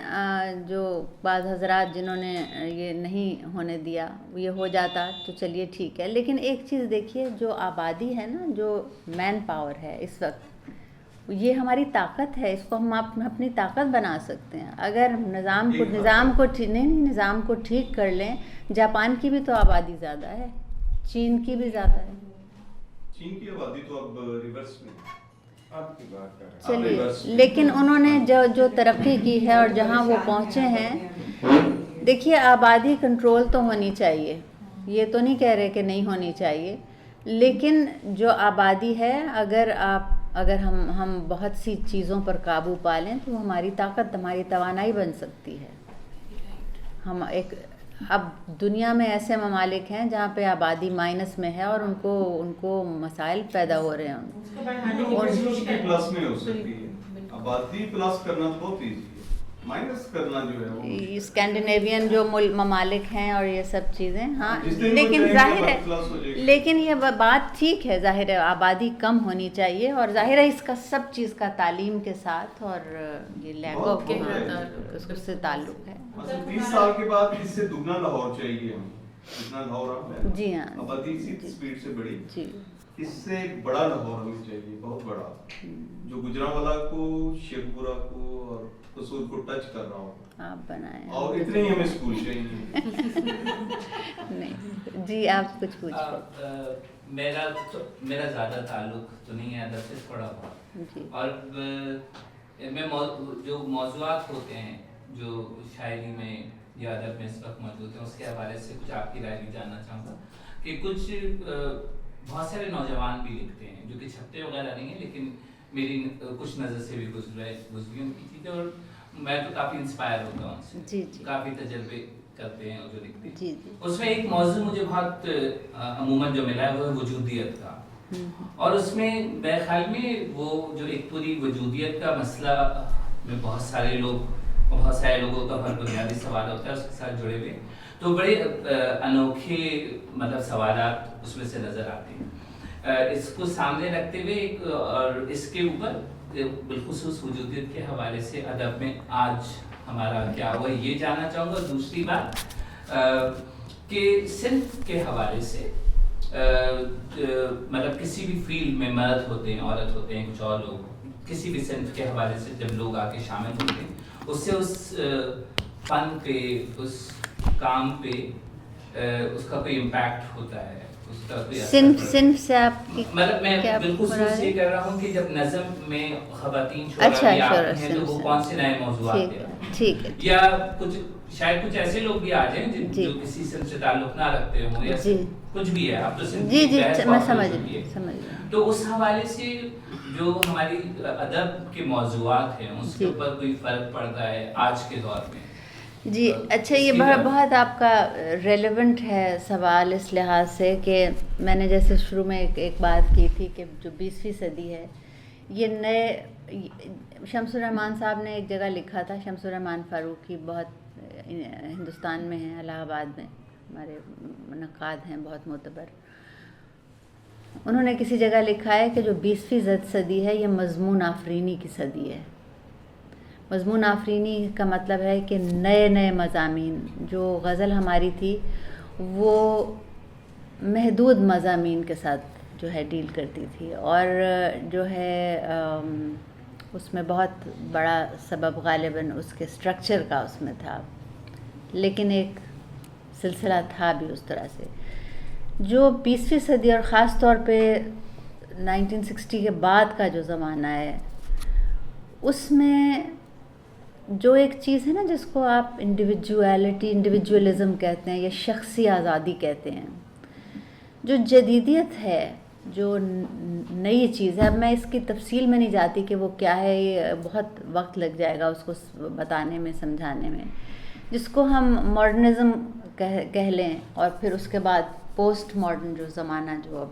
جو بعض حضرات جنہوں نے یہ نہیں ہونے دیا، یہ ہو جاتا تو چلیے ٹھیک ہے. لیکن ایک چیز دیکھیے، جو آبادی ہے نا، جو مین پاور ہے اس وقت، یہ ہماری طاقت ہے. اس کو ہم اپنی طاقت بنا سکتے ہیں اگر نظام کو ٹھیک کر لیں. جاپان کی بھی تو آبادی زیادہ ہے، چین کی بھی زیادہ ہے. چین کی آبادی تو اب ریورس میں چلیے، لیکن انہوں نے جو ترقی کی ہے اور جہاں وہ پہنچے ہیں، دیکھیے آبادی کنٹرول تو ہونی چاہیے، یہ تو نہیں کہہ رہے کہ نہیں ہونی چاہیے، لیکن جو آبادی ہے اگر ہم بہت سی چیزوں پر قابو پا لیں تو ہماری طاقت، ہماری توانائی بن سکتی ہے. ہم اب دنیا میں ایسے ممالک ہیں جہاں پہ آبادی مائنس میں ہے اور ان کو مسائل پیدا ہو رہے ہیں. اور پلس میں ہو سکتی ہے، آبادی پلس کرنا بہت ایزی ہے، مائنس کرنا جو ہے اسکینڈینیوین جو ممالک ہیں اور یہ سب چیزیں. ہاں لیکن ظاہر ہے، لیکن یہ بات ٹھیک ہے، ظاہر ہے آبادی کم ہونی چاہیے، اور ظاہر ہے اس کا سب چیز کا تعلیم کے ساتھ اور یہ لیک آف کے اس سے تعلق ہے. 30 سال کے بعد اس سے دگنا لاہور چاہیے ہم، جتنا لاہور اب ہے. جی ہاں، آبادی اسی اسپیڈ سے بڑھی، جی اس سے بڑا لاہور ہمیں چاہیے، بہت بڑا، جو گجرانوالہ کو، شیخپورہ کو اور قصور کو ٹچ کر رہا ہوں. آپ بنائیں، اور اتنے ہی ہمیں اسکول چاہیے. نہیں جی آپ کچھ پوچھیں. میرا زیادہ تعلق تو نہیں ہے ادب سے، تھوڑا بہت. اور میں جو موضوعات ہوتے ہیں جو شاعری میں یا ادب میں اس وقت موجود ہیں، اس کے حوالے سے کچھ آپ کی رائے بھی جاننا چاہوں گا کہ کچھ بہت سارے نوجوان بھی لکھتے ہیں جو کہ چھپتے وغیرہ نہیں ہیں، لیکن میری کچھ نظر سے بھی گزری ان کی چیزیں، اور میں تو کافی انسپائر ہوتا ہوں ان سے، کافی تجربے کرتے ہیں جو لکھتے ہیں۔ اس میں ایک موضوع مجھے بہت عموماً جو ملا ہے وہ ہے وجودیت کا، اور اس میں میرے خیال میں وہ جو ایک پوری وجودیت کا مسئلہ میں بہت سارے لوگوں کا بہت بنیادی سوال ہوتا ہے اس کے ساتھ جڑے ہوئے، تو بڑے انوکھے مطلب سوالات اس میں سے نظر آتے ہیں۔ اس کو سامنے رکھتے ہوئے اور اس کے اوپر بالخصوص وجودیت کے حوالے سے ادب میں آج ہمارا کیا ہوا یہ جاننا چاہوں گا۔ دوسری بات کہ صنف کے حوالے سے مطلب کسی بھی فیلڈ میں مرد ہوتے ہیں، عورت ہوتے ہیں، کچھ اور لوگ، کسی بھی صنف کے حوالے سے جب لوگ آ کے شامل ہوتے ہیں، اس سے اس فن پہ، اس کام پہ اس کا کوئی امپیکٹ ہوتا ہے، اس کا کوئی صنف سے آپ کی مطلب میں بالخصوص یہ کر رہا ہوں کہ جب نظم میں خواتین شعراء بھی آتی ہیں تو وہ کون سے نئے موضوعات ہیں، ٹھیک ہے، یا شاید کچھ ایسے لوگ بھی آ جائیں جو کسی صنف سے تعلق نہ رکھتے ہوں، یا کچھ بھی ہے، اب تو صنف جی میں سمجھ رہی ہوں۔ تو اس حوالے سے جو ہماری ادب کے موضوعات ہیں اس کے اوپر کوئی فرق پڑتا ہے آج کے دور میں؟ جی اچھا، یہ بہت آپ کا ریلیونٹ ہے سوال اس لحاظ سے کہ میں نے جیسے شروع میں ایک بات کی تھی کہ جو 20ویں صدی ہے یہ نئے، شمس الرحمان صاحب نے ایک جگہ لکھا تھا، شمس الرحمان فاروقی بہت ہندوستان میں ہیں، الہ آباد میں ہمارے نقاد ہیں بہت معتبر، انہوں نے کسی جگہ لکھا ہے کہ جو 20ویں صدی ہے یہ مضمون آفرینی کی صدی ہے۔ مضمون آفرینی کا مطلب ہے کہ نئے مضامین، جو غزل ہماری تھی وہ محدود مضامین کے ساتھ جو ہے ڈیل کرتی تھی، اور جو ہے اس میں بہت بڑا سبب غالباً اس کے اسٹرکچر کا اس میں تھا، لیکن ایک سلسلہ تھا بھی اس طرح سے۔ جو 20ویں صدی اور خاص طور پہ 1960 کے بعد کا جو زمانہ ہے، اس میں جو ایک چیز ہے نا جس کو آپ انڈیویجولزم کہتے ہیں یا شخصی آزادی کہتے ہیں، جو جدیدیت ہے، جو نئی چیز ہے، اب میں اس کی تفصیل میں نہیں جاتی کہ وہ کیا ہے، یہ بہت وقت لگ جائے گا اس کو بتانے میں، سمجھانے میں، جس کو ہم ماڈرنزم کہہ لیں، اور پھر اس کے بعد پوسٹ ماڈرن جو زمانہ جو اب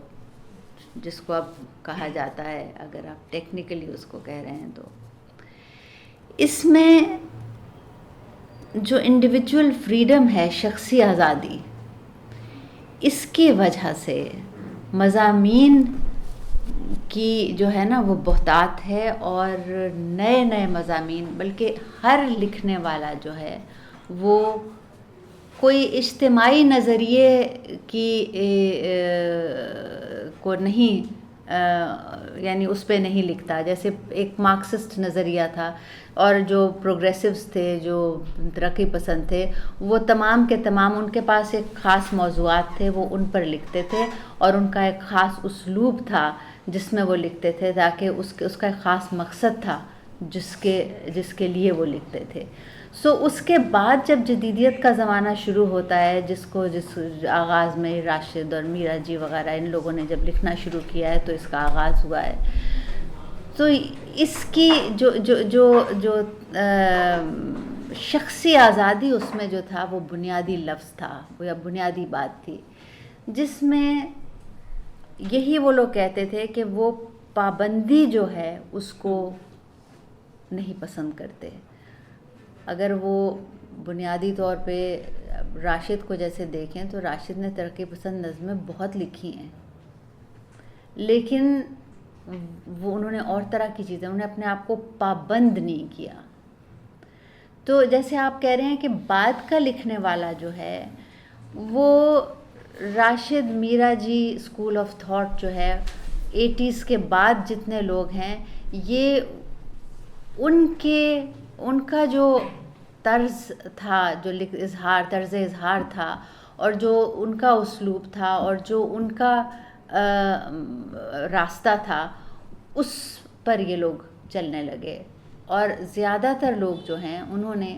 جس کو اب کہا جاتا ہے، اگر آپ ٹیکنیکلی اس کو کہہ رہے ہیں تو اس میں جو انڈیویجول فریڈم ہے، شخصی آزادی، اس کی وجہ سے مضامین کی جو ہے نا وہ بہتات ہے، اور نئے مضامین، بلکہ ہر لکھنے والا جو ہے وہ کوئی اجتماعی نظریے کی کو نہیں یعنی اس پہ نہیں لکھتا، جیسے ایک مارکسسٹ نظریہ تھا، اور جو پروگریسوز تھے، جو ترقی پسند تھے، وہ تمام کے تمام ان کے پاس ایک خاص موضوعات تھے، وہ ان پر لکھتے تھے، اور ان کا ایک خاص اسلوب تھا جس میں وہ لکھتے تھے، تاکہ اس کا ایک خاص مقصد تھا جس کے لیے وہ لکھتے تھے۔ اس کے بعد جب جدیدیت کا زمانہ شروع ہوتا ہے، جس آغاز میں راشد اور میرا جی وغیرہ ان لوگوں نے جب لکھنا شروع کیا ہے، تو اس کا آغاز ہوا ہے، تو اس کی جو شخصی آزادی اس میں جو تھا وہ بنیادی لفظ تھا، وہ یا بنیادی بات تھی، جس میں یہی وہ لوگ کہتے تھے کہ وہ پابندی جو ہے اس کو نہیں پسند کرتے۔ اگر وہ بنیادی طور پہ راشد کو جیسے دیکھیں تو راشد نے ترقی پسند نظمیں بہت لکھی ہیں، لیکن وہ انہوں نے اور طرح کی چیزیں، انہوں نے اپنے آپ کو پابند نہیں کیا۔ تو جیسے آپ کہہ رہے ہیں کہ بعد کا لکھنے والا جو ہے وہ راشد، میرا جی اسکول آف تھاٹ جو ہے 80s کے بعد جتنے لوگ ہیں، یہ ان کا جو طرز تھا، جو طرز اظہار تھا، اور جو ان کا اسلوب تھا، اور جو ان کا راستہ تھا، اس پر یہ لوگ چلنے لگے، اور زیادہ تر لوگ جو ہیں انہوں نے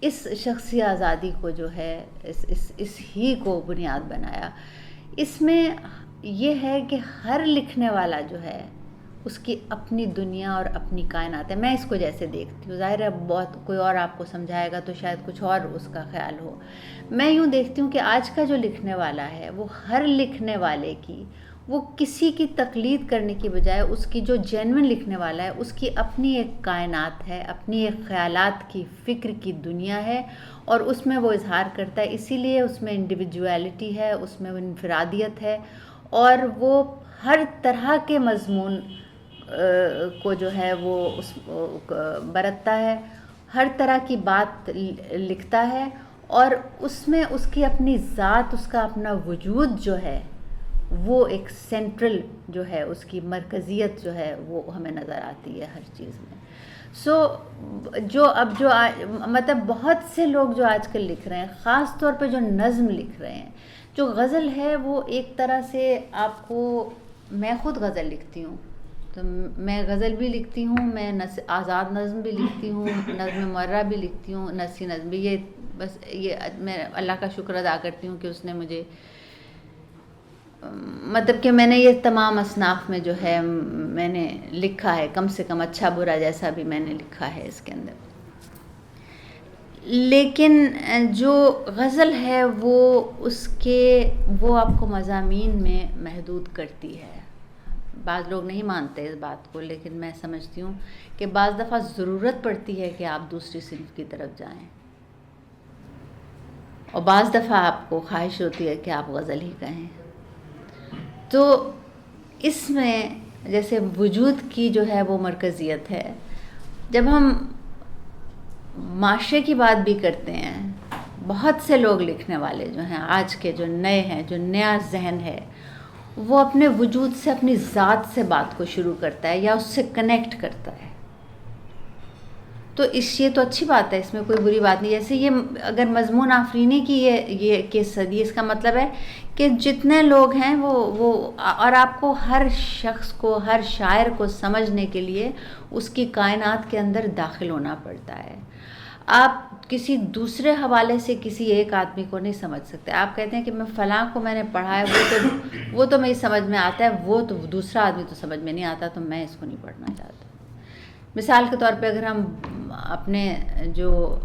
اس شخصی آزادی کو جو ہے اس ہی کو بنیاد بنایا. اس میں یہ ہے کہ ہر لکھنے والا جو ہے اس کی اپنی دنیا اور اپنی کائنات ہے. میں اس کو جیسے دیکھتی ہوں, ظاہر ہے بہت کوئی اور آپ کو سمجھائے گا تو شاید کچھ اور اس کا خیال ہو. میں یوں دیکھتی ہوں کہ آج کا جو لکھنے والا ہے وہ ہر لکھنے والے کی, وہ کسی کی تقلید کرنے کی بجائے اس کی جو جینوئن لکھنے والا ہے اس کی اپنی ایک کائنات ہے, اپنی ایک خیالات کی فکر کی دنیا ہے, اور اس میں وہ اظہار کرتا ہے. اسی لیے اس میں انڈیویجویلٹی ہے, اس میں انفرادیت ہے, اور وہ ہر طرح کے مضمون کو جو ہے وہ اس برتتا ہے, ہر طرح کی بات لکھتا ہے, اور اس میں اس کی اپنی ذات, اس کا اپنا وجود جو ہے وہ ایک سینٹرل جو ہے, اس کی مرکزیت جو ہے وہ ہمیں نظر آتی ہے ہر چیز میں. مطلب بہت سے لوگ جو آج کل لکھ رہے ہیں, خاص طور پہ جو نظم لکھ رہے ہیں, جو غزل ہے وہ ایک طرح سے آپ کو, میں خود غزل لکھتی ہوں تو میں غزل بھی لکھتی ہوں, میں آزاد نظم بھی لکھتی ہوں, نظم مرہ بھی لکھتی ہوں, نثری نظم بھی. یہ بس یہ میں اللہ کا شکر ادا کرتی ہوں کہ اس نے مجھے, مطلب کہ میں نے یہ تمام اصناف میں جو ہے میں نے لکھا ہے, کم سے کم اچھا برا جیسا بھی میں نے لکھا ہے اس کے اندر. لیکن جو غزل ہے وہ آپ کو مضامین میں محدود کرتی ہے. بعض لوگ نہیں مانتے اس بات کو, لیکن میں سمجھتی ہوں کہ بعض دفعہ ضرورت پڑتی ہے کہ آپ دوسری صنف کی طرف جائیں, اور بعض دفعہ آپ کو خواہش ہوتی ہے کہ آپ غزل ہی کہیں. تو اس میں جیسے وجود کی جو ہے وہ مرکزیت ہے. جب ہم معاشرے کی بات بھی کرتے ہیں, بہت سے لوگ لکھنے والے جو ہیں آج کے, جو نئے ہیں, جو نیا ذہن ہے, وہ اپنے وجود سے, اپنی ذات سے بات کو شروع کرتا ہے یا اس سے کنیکٹ کرتا ہے. تو یہ تو اچھی بات ہے, اس میں کوئی بری بات نہیں. جیسے یہ اگر مضمون آفرینی کی یہ کیس صدی, اس کا مطلب ہے کہ جتنے لوگ ہیں وہ اور آپ کو ہر شخص کو, ہر شاعر کو سمجھنے کے لیے اس کی کائنات کے اندر داخل ہونا پڑتا ہے. آپ کسی دوسرے حوالے سے کسی ایک آدمی کو نہیں سمجھ سکتے. آپ کہتے ہیں کہ میں فلاں کو میں نے پڑھا ہے, وہ تو میری سمجھ میں آتا ہے, وہ تو دوسرا آدمی تو سمجھ میں نہیں آتا, تو میں اس کو نہیں پڑھنا چاہتا. مثال کے طور پہ اگر ہم اپنے جو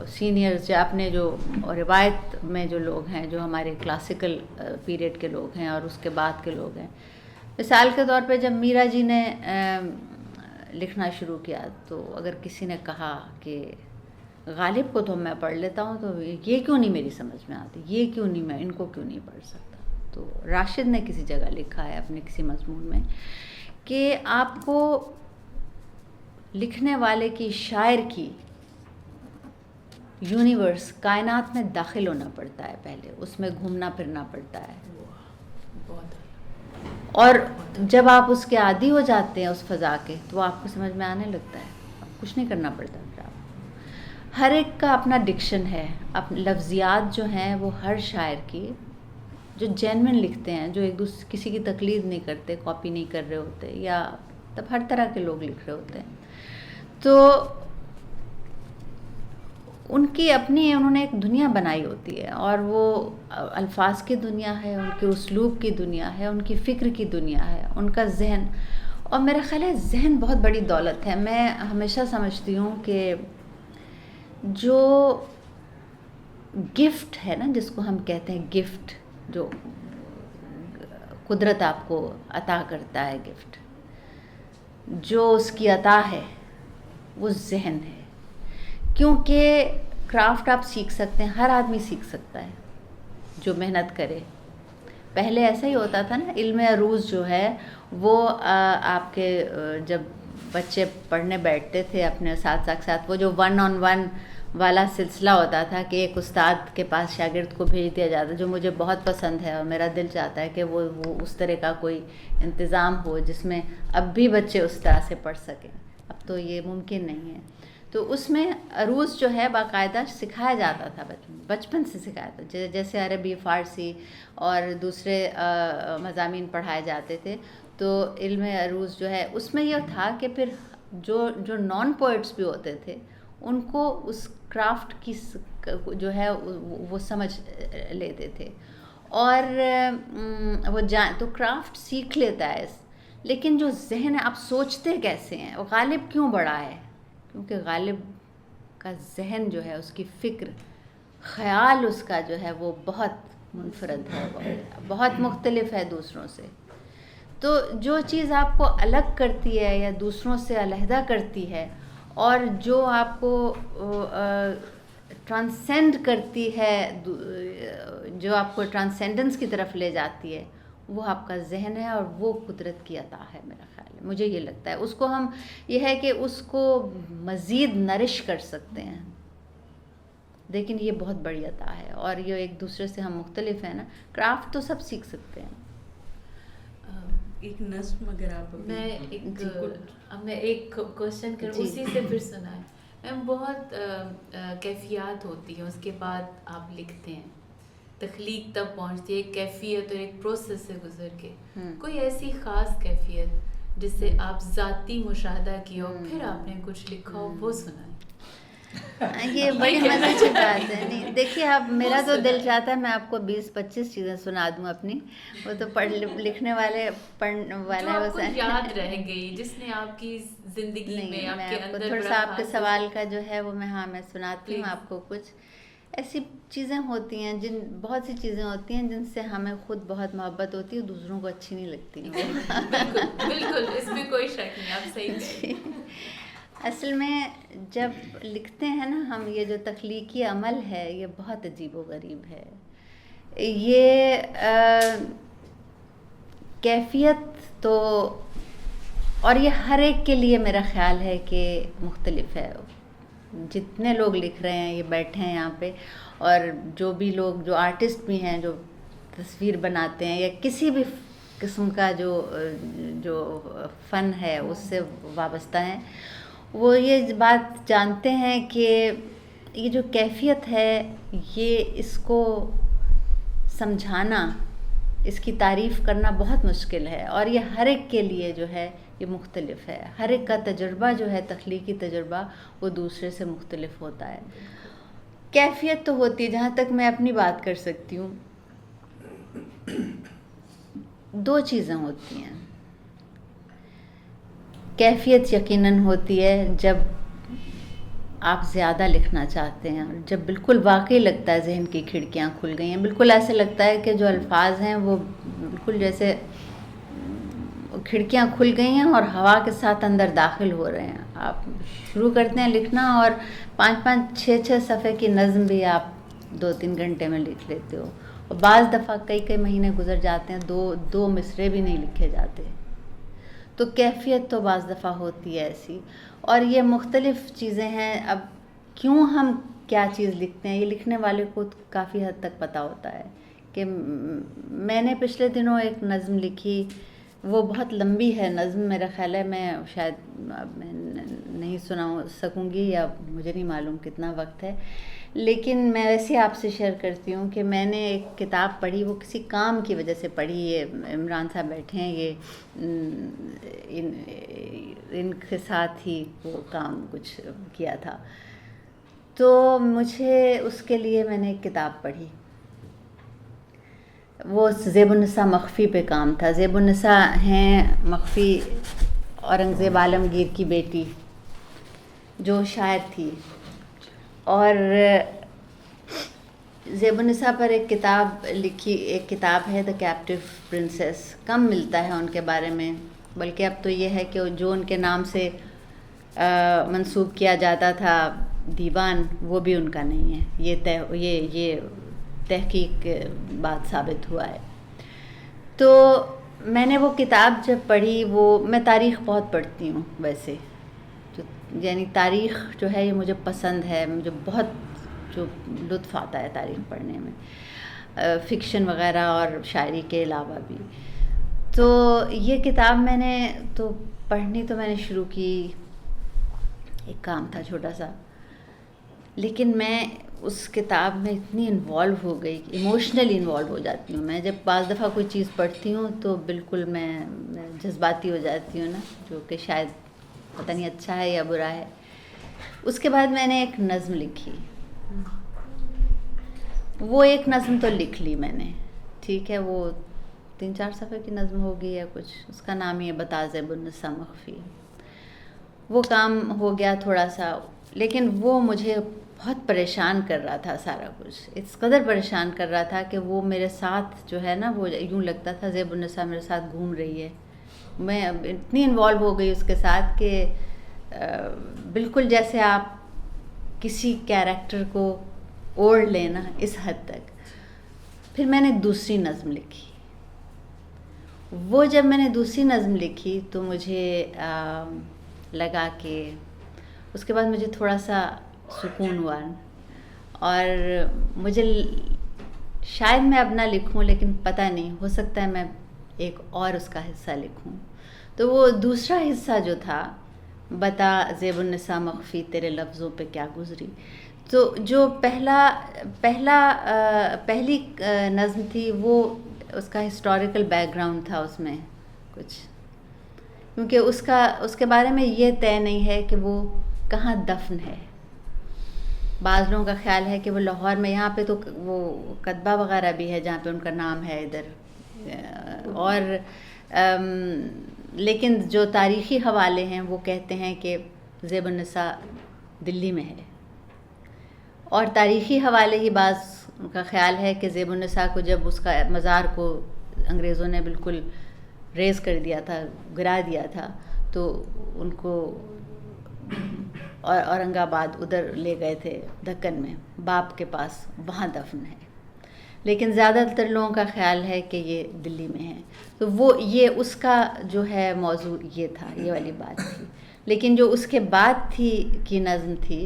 سینئرز یا اپنے جو روایت میں جو لوگ ہیں, جو ہمارے کلاسیکل پیریڈ کے لوگ ہیں اور اس کے بعد کے لوگ ہیں, مثال کے طور پہ جب میرا جی نے لکھنا شروع کیا, تو اگر کسی نے کہا کہ غالب کو تو میں پڑھ لیتا ہوں, تو یہ کیوں نہیں میری سمجھ میں آتی, یہ کیوں نہیں, میں ان کو کیوں نہیں پڑھ سکتا. تو راشد نے کسی جگہ لکھا ہے اپنے کسی مضمون میں کہ آپ کو لکھنے والے کی, شاعر کی یونیورس, کائنات میں داخل ہونا پڑتا ہے, پہلے اس میں گھومنا پھرنا پڑتا ہے. اور جب آپ اس کے عادی ہو جاتے ہیں اس فضا کے, تو آپ کو سمجھ میں آنے لگتا ہے, کچھ نہیں کرنا پڑتا. ہر ایک کا اپنا ڈکشن ہے, لفظیات جو ہیں وہ ہر شاعر کی, جو جینوئن لکھتے ہیں, جو ایک دوسرے کسی کی تقلید نہیں کرتے, کاپی نہیں کر رہے ہوتے, یا تب ہر طرح کے لوگ لکھ رہے ہوتے ہیں. تو ان کی اپنی, انہوں نے ایک دنیا بنائی ہوتی ہے, اور وہ الفاظ کی دنیا ہے, ان کے اسلوب کی دنیا ہے, ان کی فکر کی دنیا ہے, ان کا ذہن. اور میرا خیال ہے ذہن بہت بڑی دولت ہے. میں ہمیشہ سمجھتی ہوں کہ جو گفٹ ہے نا, جس کو ہم کہتے ہیں گفٹ, جو قدرت آپ کو عطا کرتا ہے, گفٹ جو اس کی عطا ہے وہ ذہن ہے. کیونکہ کرافٹ آپ سیکھ سکتے ہیں, ہر آدمی سیکھ سکتا ہے جو محنت کرے. پہلے ایسا ہی ہوتا تھا نا, علم عروض جو ہے وہ آپ کے جب بچے پڑھنے بیٹھتے تھے اپنے اساتذہ کے ساتھ, وہ جو 1-on-1 والا سلسلہ ہوتا تھا کہ ایک استاد کے پاس شاگرد کو بھیج دیا جاتا, جو مجھے بہت پسند ہے, اور میرا دل چاہتا ہے کہ وہ اس طرح کا کوئی انتظام ہو جس میں اب بھی بچے اس طرح سے پڑھ سکیں. اب تو یہ ممکن نہیں ہے. تو اس میں عروض جو ہے باقاعدہ سکھایا جاتا تھا, بچپن سے سکھایا تھا, جیسے عربی, فارسی اور دوسرے مضامین پڑھائے جاتے تھے. تو علم عروض جو ہے اس میں یہ تھا کہ پھر جو نان پوئٹس بھی ہوتے تھے ان کو اس کرافٹ کی جو ہے وہ سمجھ لیتے تھے. اور وہ تو کرافٹ سیکھ لیتا ہے, لیکن جو ذہن ہے آپ سوچتے کیسے ہیں, غالب کیوں بڑا ہے, کیونکہ غالب کا ذہن جو ہے, اس کی فکر, خیال اس کا جو ہے وہ بہت منفرد ہے, بہت مختلف ہے دوسروں سے. تو جو چیز آپ کو الگ کرتی ہے یا دوسروں سے علیحدہ کرتی ہے, اور جو آپ کو ٹرانسینڈ کرتی ہے, جو آپ کو ٹرانسینڈنس کی طرف لے جاتی ہے, وہ آپ کا ذہن ہے, اور وہ قدرت کی عطا ہے میرا خیال ہے. مجھے یہ لگتا ہے اس کو ہم یہ ہے کہ اس کو مزید نرش کر سکتے ہیں, لیکن یہ بہت بڑی عطا ہے, اور یہ ایک دوسرے سے ہم مختلف ہیں نا. کرافٹ تو سب سیکھ سکتے ہیں. ایک نظم اگر آپ میں ایک کوشچن کروں, اسی سے پھر سنائیں. میم بہت کیفیات ہوتی ہیں, اس کے بعد آپ لکھتے ہیں, تخلیق تب پہنچتی ہے, ایک کیفیت اور ایک پروسیس سے گزر کے. کوئی ایسی خاص کیفیت جس سے آپ ذاتی مشاہدہ کیا ہو, پھر آپ نے کچھ لکھا ہو, وہ سنائیں. یہ بڑی مزے کی بات ہے. نہیں دیکھیے, اب میرا تو دل چاہتا ہے میں آپ کو 20-25 چیزیں سنا دوں اپنی, وہ تو لکھنے والے پڑھنے والے جو آپ کو یاد رہ گئی, جس نے آپ کی زندگی میں آپ کے اندر تھوڑا سا آپ کے سوال کا جو ہے وہ میں سناتی ہوں آپ کو. کچھ ایسی چیزیں ہوتی ہیں, بہت سی چیزیں ہوتی ہیں جن سے ہمیں خود بہت محبت ہوتی ہے, دوسروں کو اچھی نہیں لگتی. بالکل, اس میں کوئی شک نہیں, آپ صحیح کہیں. اصل میں جب لکھتے ہیں نا ہم, یہ جو تخلیقی عمل ہے یہ بہت عجیب و غریب ہے. یہ کیفیت تو, اور یہ ہر ایک کے لیے میرا خیال ہے کہ مختلف ہے. جتنے لوگ لکھ رہے ہیں, یہ بیٹھے ہیں یہاں پہ, اور جو بھی لوگ جو آرٹسٹ بھی ہیں, جو تصویر بناتے ہیں یا کسی بھی قسم کا جو فن ہے اس سے وابستہ ہیں, وہ یہ بات جانتے ہیں کہ یہ جو کیفیت ہے, یہ اس کو سمجھانا, اس کی تعریف کرنا بہت مشکل ہے, اور یہ ہر ایک کے لیے جو ہے یہ مختلف ہے. ہر ایک کا تجربہ جو ہے, تخلیقی تجربہ, وہ دوسرے سے مختلف ہوتا ہے. کیفیت تو ہوتی ہے, جہاں تک میں اپنی بات کر سکتی ہوں, 2 چیزیں ہوتی ہیں. کیفیت یقیناً ہوتی ہے جب آپ زیادہ لکھنا چاہتے ہیں, اور جب بالکل واقعی لگتا ہے ذہن کی کھڑکیاں کھل گئی ہیں, بالکل ایسے لگتا ہے کہ جو الفاظ ہیں وہ بالکل جیسے کھڑکیاں کھل گئی ہیں اور ہوا کے ساتھ اندر داخل ہو رہے ہیں. آپ شروع کرتے ہیں لکھنا, اور 5-6 صفحے کی نظم بھی آپ 2-3 گھنٹے میں لکھ لیتے ہو, اور بعض دفعہ کئی مہینے گزر جاتے ہیں, 2 مصرے بھی نہیں لکھے جاتے. تو کیفیت تو بعض دفعہ ہوتی ہے ایسی, اور یہ مختلف چیزیں ہیں. اب کیوں ہم کیا چیز لکھتے ہیں, یہ لکھنے والے کو کافی حد تک پتہ ہوتا ہے. کہ میں نے پچھلے دنوں ایک نظم لکھی, وہ بہت لمبی ہے نظم, میرا خیال ہے میں شاید میں نہیں سنا سکوں گی, یا مجھے نہیں معلوم کتنا وقت ہے, لیکن میں ویسے آپ سے شیئر کرتی ہوں کہ میں نے ایک کتاب پڑھی, وہ کسی کام کی وجہ سے پڑھی. یہ عمران صاحب بیٹھے ہیں, یہ ان کے ساتھ ہی وہ کام کچھ کیا تھا, تو مجھے اس کے لیے میں نے ایک کتاب پڑھی. وہ زیب النساء مخفی پہ کام تھا. زیب النساء ہیں مخفی اورنگزیب عالمگیر کی بیٹی, جو شاعر تھی, اور زیب النساء پر ایک کتاب لکھی, ایک کتاب ہے دا کیپٹیو پرنسس. کم ملتا ہے ان کے بارے میں, بلکہ اب تو یہ ہے کہ جو ان کے نام سے منسوب کیا جاتا تھا دیوان, وہ بھی ان کا نہیں ہے. یہ تحقیق کے بعد ثابت ہوا ہے. تو میں نے وہ کتاب جب پڑھی, وہ میں تاریخ بہت پڑھتی ہوں ویسے, یعنی تاریخ جو ہے یہ مجھے پسند ہے, مجھے بہت جو لطف آتا ہے تاریخ پڑھنے میں, فکشن وغیرہ اور شاعری کے علاوہ بھی. تو یہ کتاب میں نے تو پڑھنی تو میں نے شروع کی, ایک کام تھا چھوٹا سا, لیکن میں اس کتاب میں اتنی انوالو ہو گئی, ایموشنلی انوالو ہو جاتی ہوں میں. جب بعض دفعہ کوئی چیز پڑھتی ہوں تو بالکل میں جذباتی ہو جاتی ہوں نا, جو کہ شاید پتہ نہیں اچھا ہے یا برا ہے. اس کے بعد میں نے ایک نظم لکھی. وہ ایک نظم تو لکھ لی میں نے, ٹھیک ہے, وہ 3-4 صفحے کی نظم ہوگی یا کچھ, اس کا نام ہی ہے بتا زیب النساء مخفی. وہ کام ہو گیا تھوڑا سا, لیکن وہ مجھے بہت پریشان کر رہا تھا سارا کچھ, اس قدر پریشان کر رہا تھا کہ وہ میرے ساتھ جو ہے نا, وہ یوں لگتا تھا زیب النساء میرے ساتھ گھوم رہی ہے. میں اتنی انوالو ہو گئی اس کے ساتھ کہ بالکل جیسے آپ کسی کیریکٹر کو اوڑھ لینا, اس حد تک. پھر میں نے دوسری نظم لکھی. وہ جب میں نے دوسری نظم لکھی تو مجھے لگا کہ اس کے بعد مجھے تھوڑا سا سکون ہوا, اور مجھے شاید میں اب نہ لکھوں, لیکن پتہ نہیں, ہو سکتا ہے میں ایک اور اس کا حصہ لکھوں. تو وہ دوسرا حصہ جو تھا, بتا زیب النساء مخفی تیرے لفظوں پہ کیا گزری, تو جو پہلی نظم تھی, وہ اس کا ہسٹوریکل بیک گراؤنڈ تھا اس میں کچھ, کیونکہ اس کے بارے میں یہ طے نہیں ہے کہ وہ کہاں دفن ہے. بعض لوگوں کا خیال ہے کہ وہ لاہور میں, یہاں پہ تو وہ کتبہ وغیرہ بھی ہے جہاں پہ ان کا نام ہے ادھر, اور لیکن جو تاریخی حوالے ہیں وہ کہتے ہیں کہ زیب النساء دلی میں ہے. اور تاریخی حوالے ہی بعض ان کا خیال ہے کہ زیب النساء کو جب اس کا مزار کو انگریزوں نے بالکل ریز کر دیا تھا, گرا دیا تھا, تو ان کو اورنگ آباد ادھر لے گئے تھے دکن میں, باپ کے پاس, وہاں دفن ہے. لیکن زیادہ تر لوگوں کا خیال ہے کہ یہ دلی میں ہے. تو وہ یہ اس کا جو ہے موضوع یہ تھا, یہ والی بات تھی. لیکن جو اس کے بعد کی نظم تھی,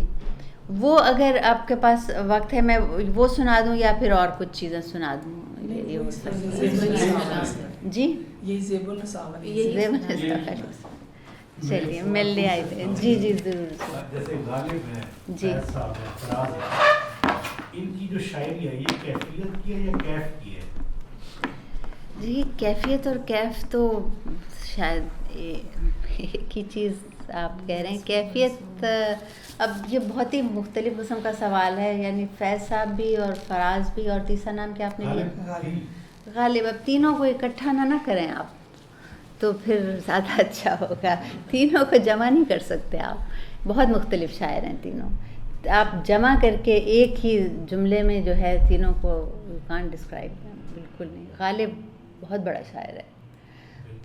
وہ اگر آپ کے پاس وقت ہے میں وہ سنا دوں یا پھر اور کچھ چیزیں سنا دوں. یہ ہو سکتا جی, یہ زیب النساء زیب النساء. چلیے مل لے آئے تھے. جی جی ضرور. جیسے غالب ہے, جی صاحب ہے, فراز ہے, ان کی جو شاعری ہے یہ کیفیت کی ہے یا کیف کی ہے؟ جی کیفیت اور کیف تو شاید ایک ہی چیز آپ کہہ رہے ہیں. کیفیت اب یہ بہت ہی مختلف قسم کا سوال ہے, یعنی فیض صاحب بھی اور فراز بھی, اور تیسرا نام کیا آپ نے لیا؟ غالب. اب تینوں کو اکٹھا نہ کریں آپ, تو پھر زیادہ اچھا ہوگا. تینوں کو جمع نہیں کر سکتے آپ, بہت مختلف شاعر ہیں تینوں. آپ جمع کر کے ایک ہی جملے میں جو ہے تینوں کو یو کانٹ ڈسکرائب, بالکل نہیں. غالب بہت بڑا شاعر ہے,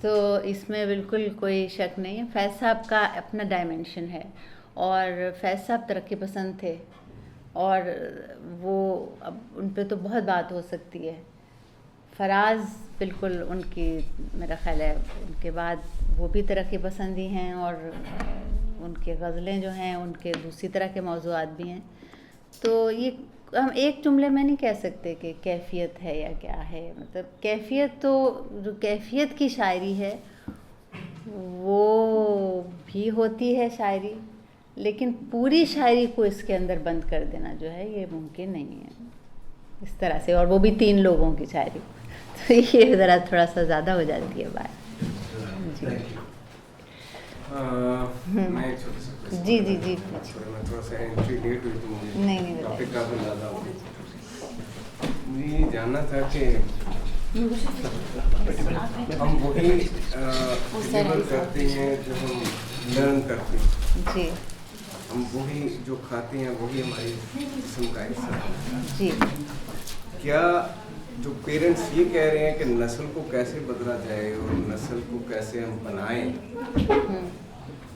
تو اس میں بالکل کوئی شک نہیں ہے. فیض صاحب کا اپنا ڈائمینشن ہے, اور فیض صاحب ترقی پسند تھے, اور وہ اب ان پہ تو بہت بات ہو سکتی ہے. فراز بالکل ان کی, میرا خیال ہے ان کے بعد وہ بھی ترقی پسندی ہیں, اور ان کے غزلیں جو ہیں ان کے دوسری طرح کے موضوعات بھی ہیں. تو یہ ہم ایک جملے میں نہیں کہہ سکتے کہ کیفیت ہے یا کیا ہے. مطلب کیفیت تو جو کیفیت کی شاعری ہے وہ بھی ہوتی ہے شاعری, لیکن پوری شاعری کو اس کے اندر بند کر دینا جو ہے یہ ممکن نہیں ہے اس طرح سے, اور وہ بھی 3 لوگوں کی شاعری. تو یہ ذرا تھوڑا سا زیادہ ہو جاتی ہے بات. جی جی جی تھوڑا سا انٹری لیٹ ہوئی تو نہیں ٹاپک کا بھی زیادہ ہو مجھے جاننا تھا کہ ہم وہی ڈلیور کرتے ہیں جو ہم لرن کرتے ہیں. جی ہم وہی جو کھاتے ہیں وہی ہماری جسم کا حصہ ہے. جی کیا جو پیرنٹس یہ کہہ رہے ہیں کہ نسل کو کیسے بدلا جائے اور نسل کو کیسے ہم بنائیں,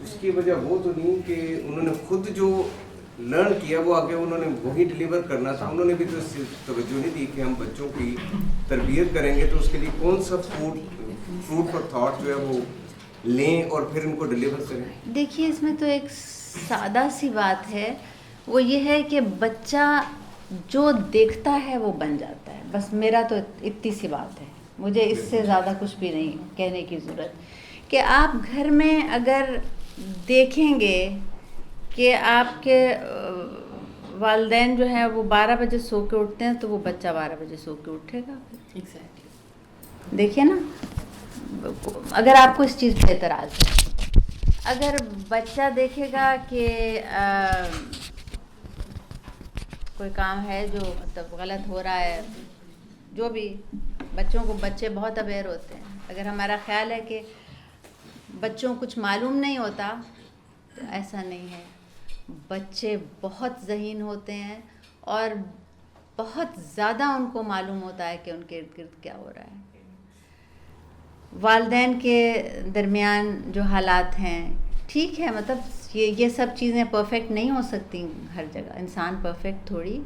اس کی وجہ وہ تو نہیں کہ انہوں نے خود جو لرن کیا وہ آگے انہوں نے وہی ڈلیور کرنا تھا. انہوں نے بھی تو توجہ نہیں دی کہ ہم بچوں کی تربیت کریں گے تو اس کے لیے کون سا فروٹ اور تھاٹ جو ہے وہ لیں اور پھر ان کو ڈلیور کریں. دیکھیے اس میں تو ایک سادہ سی بات ہے, وہ یہ ہے کہ بچہ جو دیکھتا ہے وہ بن جاتا ہے. بس میرا تو اتنی سی بات ہے, مجھے اس سے زیادہ کچھ بھی نہیں کہنے کی ضرورت. کہ آپ گھر میں اگر دیکھیں گے کہ آپ کے والدین جو ہیں وہ 12 بجے سو کے اٹھتے ہیں تو وہ بچہ 12 بجے سو کے اٹھے گا. دیکھیے نا, اگر آپ کو اس چیز پہ اعتراض ہے, اگر بچہ دیکھے گا کہ کوئی کام ہے جو مطلب غلط ہو رہا ہے، جو بھی بچے بہت اویئر ہوتے ہیں. اگر ہمارا خیال ہے کہ بچوں کچھ معلوم نہیں ہوتا، تو ایسا نہیں ہے. بچے بہت ذہین ہوتے ہیں اور بہت زیادہ ان کو معلوم ہوتا ہے کہ ان کے ارد گرد کیا ہو رہا ہے. والدین کے درمیان جو حالات ہیں، ٹھیک ہے، مطلب یہ سب چیزیں پرفیکٹ نہیں ہو سکتی ہر جگہ. انسان پرفیکٹ تھوڑی،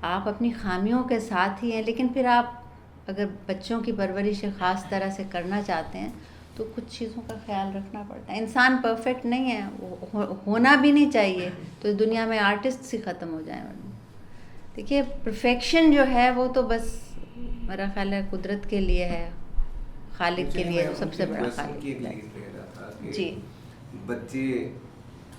آپ اپنی خامیوں کے ساتھ ہی ہیں، لیکن پھر آپ اگر بچوں کی پرورش خاص طرح سے کرنا چاہتے ہیں تو کچھ چیزوں کا خیال رکھنا پڑتا ہے. انسان پرفیکٹ نہیں ہے، ہونا بھی نہیں چاہیے، تو اس دنیا میں آرٹسٹ ہی ختم ہو جائیں. دیکھیے پرفیکشن جو ہے وہ تو بس میرا خیال ہے قدرت کے لیے ہے، خالق کے لیے سب سے بڑا خالق ہے. جی، بچے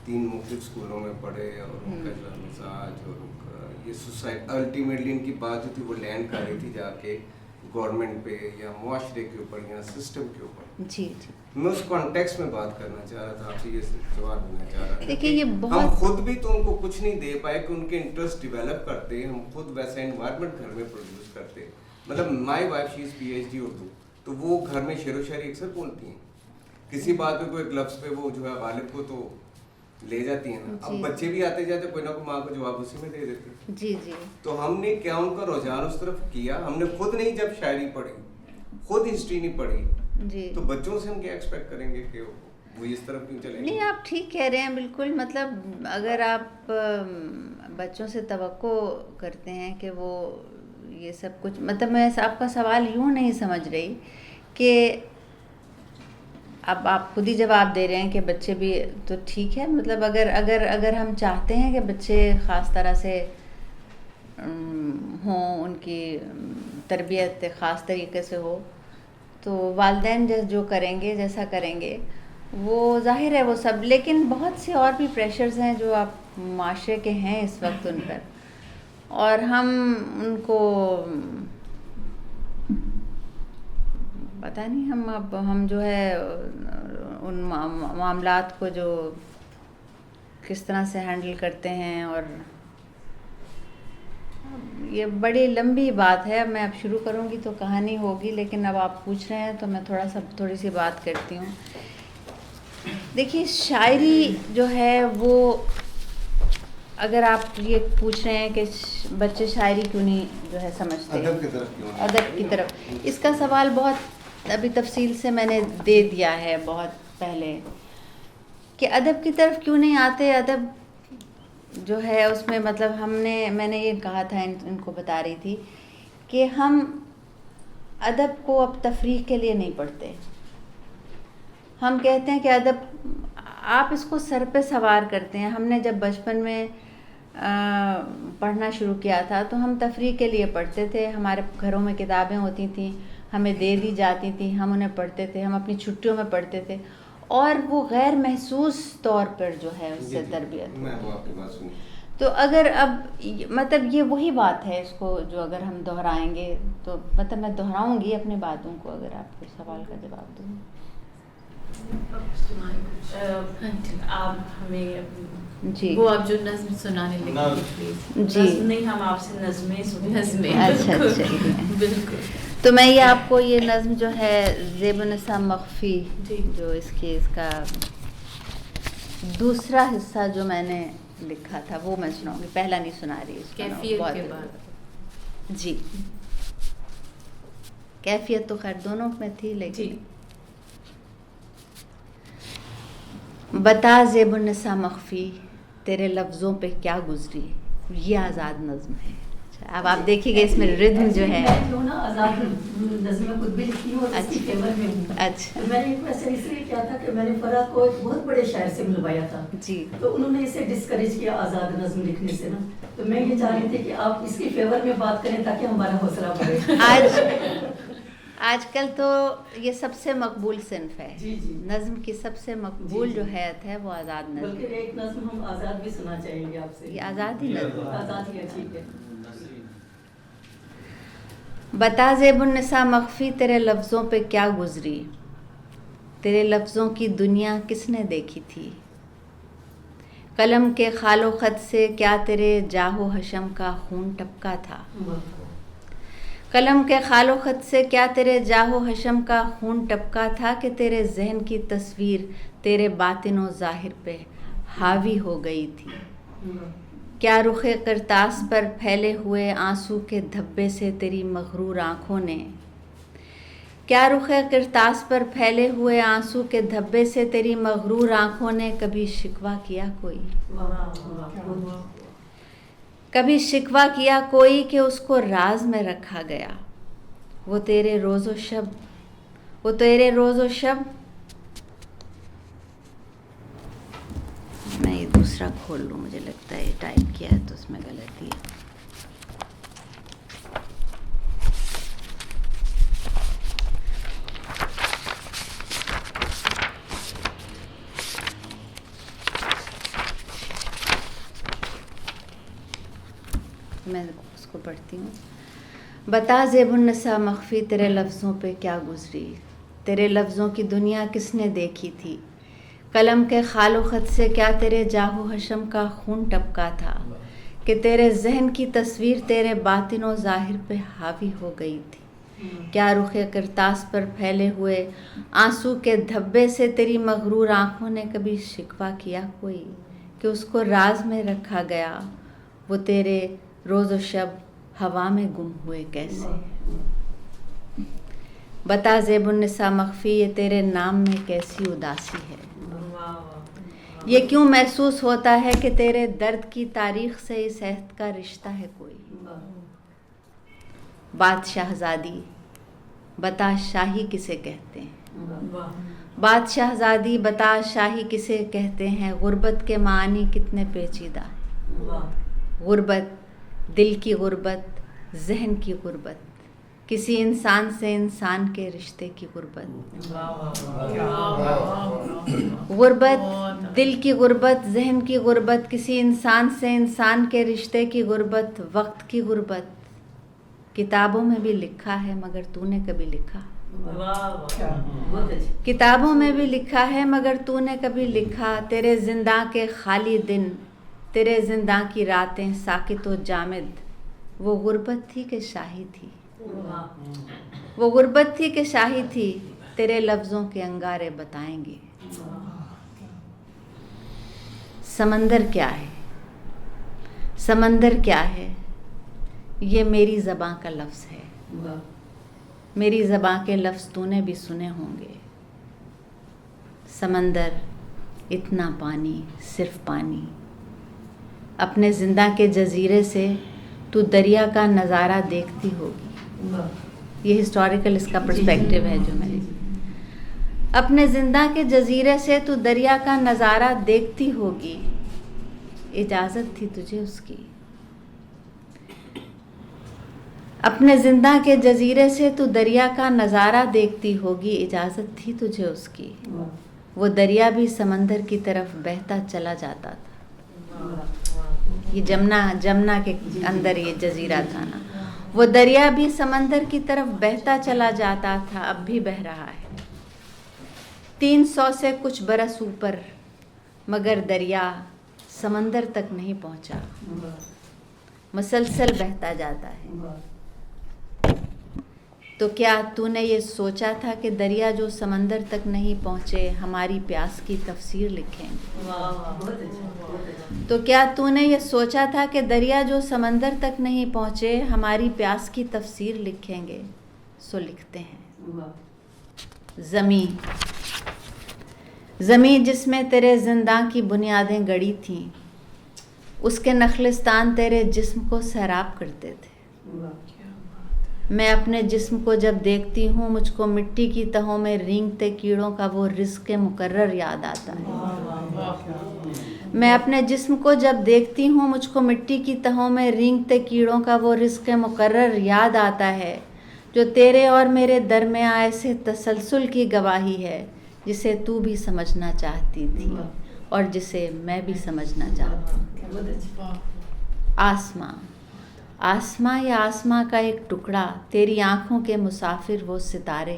3 مختلف اسکولوں میں پڑھے اور ان کا جو مزاج اور ان کا یہ سوسائٹی الٹیمیٹلی ان کی بات جو تھی وہ لینڈ کر رہی تھی جا کے گورنمنٹ پہ یا معاشرے کے اوپر یا سسٹم کے اوپر. جی جی، میں اس کانٹیکس میں بات کرنا چاہ رہا تھا، آپ سے یہ جواب دینا چاہ رہا تھا. دیکھیے یہ ہم بہت خود بھی تو ان کو کچھ نہیں دے پائے کہ ان کے انٹرسٹ ڈیولپ کرتے، ہم خود ویسا انوائرمنٹ گھر میں پروڈیوس کرتے. مطلب my wife she is PhD Urdu, تو وہ گھر میں شعر و شاعری اکثر بولتی ہیں. کسی بات پہ کوئی لفظ پہ وہ جو ہے غالب کو تو لے جاتی ہیں نا. اب بچے بھی آتے جاتے کوئی نہ کوئی ماں کو جواب اسی میں دے دیتے. جی جی، تو ہم نے کیا ان کا رجحان اس طرف کیا؟ ہم نے خود نہیں جب شاعری پڑھی، خود ہسٹری نہیں پڑھی، جی، تو بچوں سے ہم کیا ایکسپیکٹ کریں گے کہ وہ اس طرف کیوں چلیں گے؟ نہیں، آپ ٹھیک کہہ رہے ہیں بالکل. مطلب اگر آپ بچوں سے توقع کرتے ہیں کہ وہ یہ سب کچھ، مطلب میں آپ کا سوال یوں نہیں سمجھ رہی کہ اب آپ خود ہی جواب دے رہے ہیں کہ بچے بھی تو ٹھیک ہے. مطلب اگر ہم چاہتے ہیں کہ بچے خاص طرح سے ہوں، ان کی تربیت خاص طریقے سے ہو، تو والدین جو کریں گے، جیسا کریں گے، وہ ظاہر ہے وہ سب. لیکن بہت سے اور بھی پریشرز ہیں جو آپ معاشرے کے ہیں اس وقت ان پر، اور ہم ان کو پتہ نہیں ہم جو ہے ان معاملات کو جو کس طرح سے ہینڈل کرتے ہیں. اور یہ بڑی لمبی بات ہے، میں اب شروع کروں گی تو کہانی ہوگی، لیکن اب آپ پوچھ رہے ہیں تو میں تھوڑی سی بات کرتی ہوں. دیکھیے شاعری جو ہے وہ، اگر آپ یہ پوچھ رہے ہیں کہ بچے شاعری کیوں نہیں جو ہے سمجھتے، ادب کی طرف، اس کا سوال بہت ابھی تفصیل سے میں نے دے دیا ہے بہت پہلے کہ ادب کی طرف کیوں نہیں آتے. ادب جو ہے اس میں مطلب میں نے یہ کہا تھا، ان کو بتا رہی تھی کہ ہم ادب کو اب تفریح کے لیے نہیں پڑھتے. ہم کہتے ہیں کہ ادب، آپ اس کو سر پہ سوار کرتے ہیں. ہم نے جب بچپن میں پڑھنا شروع کیا تھا تو ہم تفریح کے لیے پڑھتے تھے. ہمارے گھروں میں کتابیں ہوتی تھیں، ہمیں دے دی جاتی تھیں، ہم انہیں پڑھتے تھے. ہم اپنی چھٹیوں میں پڑھتے تھے، اور وہ غیر محسوس طور پر جو ہے اس سے تربیت. تو اگر اب مطلب یہ وہی بات ہے، اس کو جو اگر ہم دہرائیں گے تو مطلب میں دہراؤں گی اپنی باتوں کو اگر آپ کو سوال کا جواب دوں. آپ ہمیں جی، وہ آپ جو نظم سنانے لگے جی، نہیں، ہم آپ سے نظمیں اچھا بالکل. تو میں یہ آپ کو یہ نظم جو ہے زیب النساء مخفی، جو اس کا دوسرا حصہ جو میں نے لکھا تھا وہ میں سناؤں گی، پہلا نہیں سنا رہی. کیفیت کے بعد جی، کیفیت تو خیر دونوں میں تھی، لیکن بتا زیب النساء مخفی تیرے لفظوں پہ کیا گزری، یہ آزاد نظم ہے. اب آپ دیکھیے گا اس میں ردم جو ہے. آزاد نظم میں خود بھی لکھی ہوں اور اس کی فیور میں ہوں. اچھا، میں نے ایسا اس لیے کیا تھا کہ میں نے فرح کو ایک بہت بڑے شاعر سے ملوایا تھا. جی، تو انہوں نے اسے ڈسکریج کیا آزاد نظم لکھنے سے نا. تو میں یہ چاہ رہی تھی کہ آپ اس کی فیور میں بات کریں تاکہ ہمارا حوصلہ بڑھے. آج کل تو یہ سب سے مقبول صنف ہے. جی جی، نظم کی سب سے مقبول جو حیت ہے وہ آزاد نظم. بلکہ ایک نظم ہم آزاد بھی سنا چاہیں گے آپ سے. یہ آزاد ہی نظم. آزاد ہی ہے، ٹھیک ہے. بتا زیب النساء مخفی تیرے لفظوں پہ کیا گزری، تیرے لفظوں کی دنیا کس نے دیکھی تھی؟ قلم کے خال و خط سے کیا تیرے جاہ و حشم کا خون ٹپکا تھا؟ قلم کے خال و خط سے کیا تیرے جاہ و حشم کا خون ٹپکا تھا کہ تیرے ذہن کی تصویر تیرے باطن و ظاہر پہ حاوی ہو گئی تھی؟ کیا رخ کرتاس پر پھیلے ہوئے آنسو کے دھبے سے تیری مغرور آنکھوں نے کیا رخ کرتاس پر پھیلے ہوئے آنسو کے دھبے سے تیری مغرور آنکھوں نے کبھی شکوہ کیا کوئی؟ کبھی شکوہ کیا کوئی کہ اس کو راز میں رکھا گیا؟ وہ تیرے روز و شب میں یہ دوسرا کھول لوں، مجھے لگتا ہے یہ ٹائپ کیا ہے تو اس میں غلطی ہے. میں اس کو پڑھتی ہوں. بتا زیب النساء مخفی تیرے لفظوں پہ کیا گزری، تیرے لفظوں کی دنیا کس نے دیکھی تھی؟ قلم کے خال و خط سے کیا تیرے جاہ و حشم کا خون ٹپکا تھا کہ تیرے ذہن کی تصویر تیرے باطن و ظاہر پہ حاوی ہو گئی تھی؟ کیا رخ کرتاس پر پھیلے ہوئے آنسو کے دھبے سے تیری مغرور آنکھوں نے کبھی شکوہ کیا کوئی کہ اس کو راز میں رکھا گیا؟ وہ تیرے روز و شب ہوا میں گم ہوئے کیسے؟ بتا زیب النساء مخفی یہ تیرے نام میں کیسی اداسی ہے؟ یہ کیوں محسوس ہوتا ہے کہ تیرے درد کی تاریخ سے اس عہد کا رشتہ ہے کوئی؟ بات شاہزادی بتا شاہی کسے کہتے ہیں؟ بات شاہزادی بتا شاہی کسے کہتے ہیں؟ غربت کے معنی کتنے پیچیدہ ہیں. غربت، دل کی غربت، ذہن کی غربت، کسی انسان سے انسان کے رشتے کی غربت. غربت، دل کی غربت، ذہن کی غربت، کسی انسان سے انسان کے رشتے کی غربت، وقت کی غربت. کتابوں میں بھی لکھا ہے مگر تو نے کبھی لکھا؟ کتابوں میں بھی لکھا ہے مگر تو نے کبھی لکھا؟ تیرے زنداں کے خالی دن، تیرے زنداں کی راتیں ساکت و جامد، وہ غربت تھی کہ شاہی تھی؟ وہ غربت تھی کہ شاہی تھی؟ تیرے لفظوں کے انگارے بتائیں گے. سمندر کیا ہے؟ سمندر کیا ہے؟ یہ میری زباں کا لفظ ہے. میری زباں کے لفظ تو نے بھی سنے ہوں گے. سمندر، اتنا پانی، صرف پانی. اپنے زندہ کے جزیرے سے تو دریا کا نظارہ دیکھتی ہوگی. یہ ہسٹوریکل اس کا پرسپیکٹیو ہے جو میں نے. اپنے زندہ کے جزیرے سے تو دریا کا نظارہ دیکھتی ہوگی. اجازت تھی تجھے اس کی. اپنے زندہ کے جزیرے سے تو دریا کا نظارہ دیکھتی ہوگی. اجازت تھی تجھے اس کی. وہ دریا بھی سمندر کی طرف بہتا چلا جاتا تھا. یہ جمنا کے اندر یہ جزیرہ تھا نا. وہ دریا بھی سمندر کی طرف بہتا چلا جاتا تھا، اب بھی بہہ رہا ہے. 300 سے کچھ برس اوپر، مگر دریا سمندر تک نہیں پہنچا. مسلسل بہتا جاتا ہے. تو کیا تو نے یہ سوچا تھا کہ دریا جو سمندر تک نہیں پہنچے ہماری پیاس کی تفسیر لکھیں گے؟ تو کیا تو نے یہ سوچا تھا کہ دریا جو سمندر تک نہیں پہنچے ہماری پیاس کی تفسیر لکھیں گے؟ سو لکھتے ہیں. زمین جس میں تیرے زنداں کی بنیادیں گڑی تھیں، اس کے نخلستان تیرے جسم کو سیراب کرتے تھے. میں اپنے جسم کو جب دیکھتی ہوں مجھ کو مٹی کی تہوں میں رینگتے کیڑوں کا وہ رزق مقرر یاد آتا ہے. میں اپنے جسم کو جب دیکھتی ہوں مجھ کو مٹی کی تہوں میں رینگتے کیڑوں کا وہ رزق مقرر یاد آتا ہے، جو تیرے اور میرے درمیاں ایسے تسلسل کی گواہی ہے جسے تو بھی سمجھنا چاہتی تھی اور جسے میں بھی سمجھنا چاہتی ہوں. آسماں یا آسماں کا ایک ٹکڑا، تیری آنکھوں کے مسافر وہ ستارے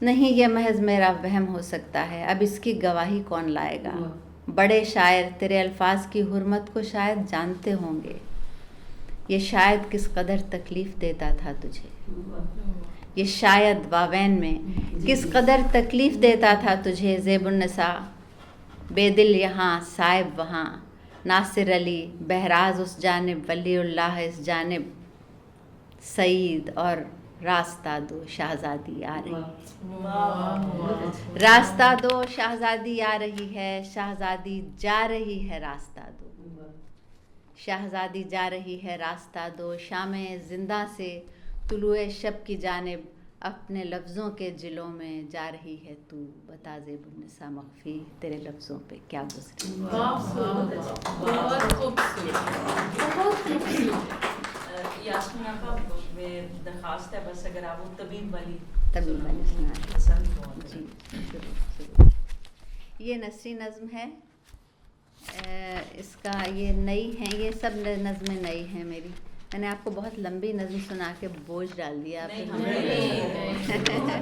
نہیں یہ محض میرا وہم ہو سکتا ہے، اب اس کی گواہی کون لائے گا؟ بڑے شاعر تیرے الفاظ کی حرمت کو شاید جانتے ہوں گے، یہ شاید کس قدر تکلیف دیتا تھا تجھے، یہ شاید واوین میں کس قدر تکلیف دیتا تھا تجھے، زیب النساء بے دل یہاں صائب وہاں، ناصر علی بہراز اس جانب، ولی اللہ اس جانب، سعید اور راستہ دو شہزادی آ رہی ہے، راستہ دو شہزادی آ رہی ہے، شہزادی جا رہی ہے راستہ دو، شہزادی جا رہی ہے راستہ دو، شام زندہ سے طلوع شب کی جانب، اپنے لفظوں کے جلوں میں جا رہی ہے تو، بتا زیب النساء مخفی تیرے لفظوں پہ کیا گزری۔ بہت خوبصورت، بہت خوبصورت۔ یاسمین آپا میں درخواست ہے بس اگر آپ وہ طبیب والی سنائیں۔ پسند ہو جی ضرور۔ یہ نثری نظم ہے، اس کا یہ نئی ہے، یہ سب نظمیں نئی ہیں میری، میں نے آپ کو بہت لمبی نظم سنا کے بوجھ ڈال دیا،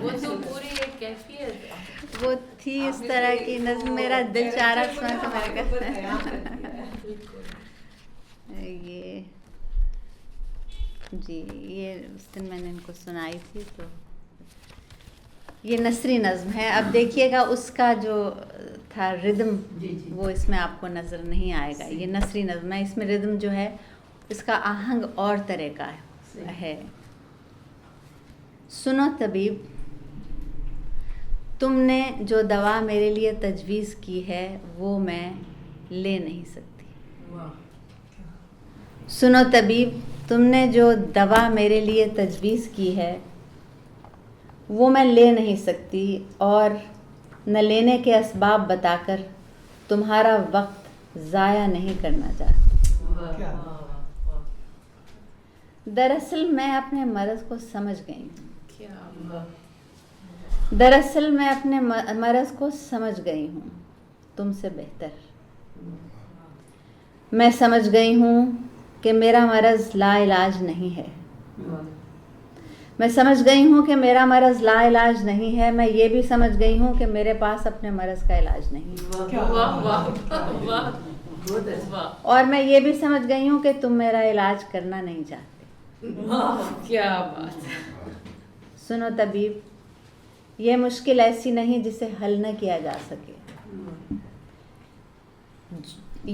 وہ تو پوری ایک کیفیت ہے، وہ تھی اس طرح کی نظم، میرا دل چاہ رہا سنا تو میں یہ جی یہ اس دن میں نے ان کو سنائی تھی، تو یہ نثری نظم ہے۔ اب دیکھیے گا اس کا جو تھا ردم وہ اس میں آپ کو نظر نہیں آئے گا، یہ نثری نظم ہے، اس میں ردم جو ہے اس کا آہنگ اور طرح کا ہے۔ سنو طبیب تم نے جو دوا میرے لیے تجویز کی ہے وہ میں لے نہیں سکتی، سنو طبیب تم نے جو دوا میرے لیے تجویز کی ہے وہ میں لے نہیں سکتی، اور نہ لینے کے اسباب بتا کر تمہارا وقت ضائع نہیں کرنا چاہتی۔ دراصل میں اپنے مرض کو سمجھ گئی ہوں، دراصل میں اپنے مرض کو سمجھ گئی ہوں تم سے بہتر، میں سمجھ گئی ہوں کہ میرا مرض لا علاج نہیں ہے، میں سمجھ گئی ہوں کہ میرا مرض لا علاج نہیں ہے، میں یہ بھی سمجھ گئی ہوں کہ میرے پاس اپنے مرض کا علاج نہیں ہے، اور میں یہ بھی سمجھ گئی ہوں کہ تم میرا علاج کرنا نہیں چاہتے۔ کیا بات ہے۔ سنو طبیب یہ مشکل ایسی نہیں جسے حل نہ کیا جا سکے،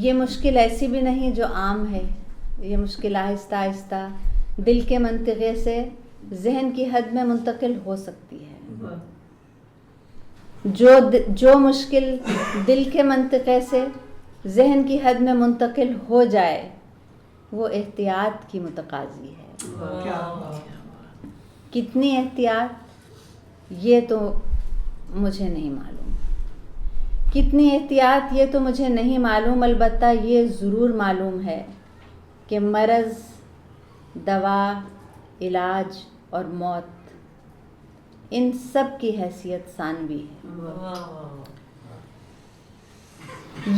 یہ مشکل ایسی بھی نہیں جو عام ہے، یہ مشکل آہستہ آہستہ دل کے منطقے سے ذہن کی حد میں منتقل ہو سکتی ہے، جو مشکل دل کے منطقے سے ذہن کی حد میں منتقل ہو جائے وہ احتیاط کی متقاضی ہے۔ کتنی احتیاط یہ تو مجھے نہیں معلوم، کتنی احتیاط یہ تو مجھے نہیں معلوم، البتہ یہ ضرور معلوم ہے کہ مرض، دوا، علاج اور موت ان سب کی حیثیت ثانوی ہے۔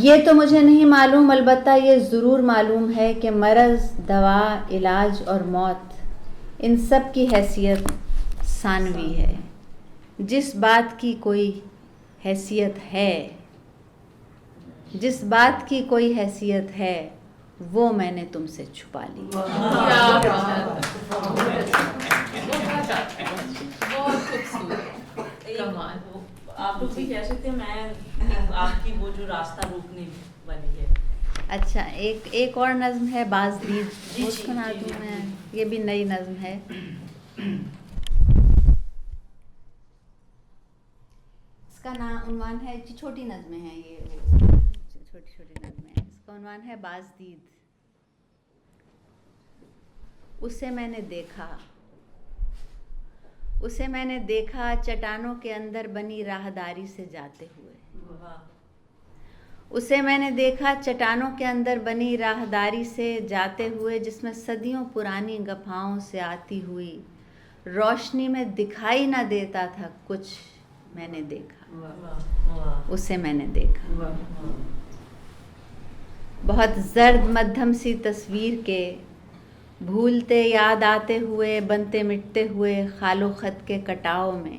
یہ تو مجھے نہیں معلوم، البتہ یہ ضرور معلوم ہے کہ مرض، دوا، علاج اور موت ان سب کی حیثیت ثانوی ہے۔ جس بات کی کوئی حیثیت ہے، جس بات کی کوئی حیثیت ہے وہ میں نے تم سے چھپا لی۔ بہت خوبصورت، کمال۔ آپ لوگ بھی کہہ سکتے ہیں، میں آپ کی وہ جو راستہ روکنے والی ہے۔ اچھا ایک اور نظم ہے باز دید، وہ سنا دوں میں، یہ بھی نئی نظم ہے۔ اس کا نام عنوان ہے، چھوٹی نظمیں ہیں یہ، چھوٹی چھوٹی نظمیں ہیں، اس کا عنوان ہے باز دید۔ اسے میں نے دیکھا، اسے میں نے دیکھا چٹانوں کے اندر بنی راہداری سے جاتے ہوئے، اسے میں نے دیکھا چٹانوں کے اندر بنی راہداری سے جاتے ہوئے، جس میں صدیوں پرانی گپھاؤں سے آتی ہوئی روشنی میں دکھائی نہ دیتا تھا کچھ، میں نے دیکھا، اسے میں نے دیکھا۔ بہت زرد مدھم سی تصویر کے بھولتے یاد آتے ہوئے، بنتے مٹتے ہوئے خال و خط کے کٹاؤ میں،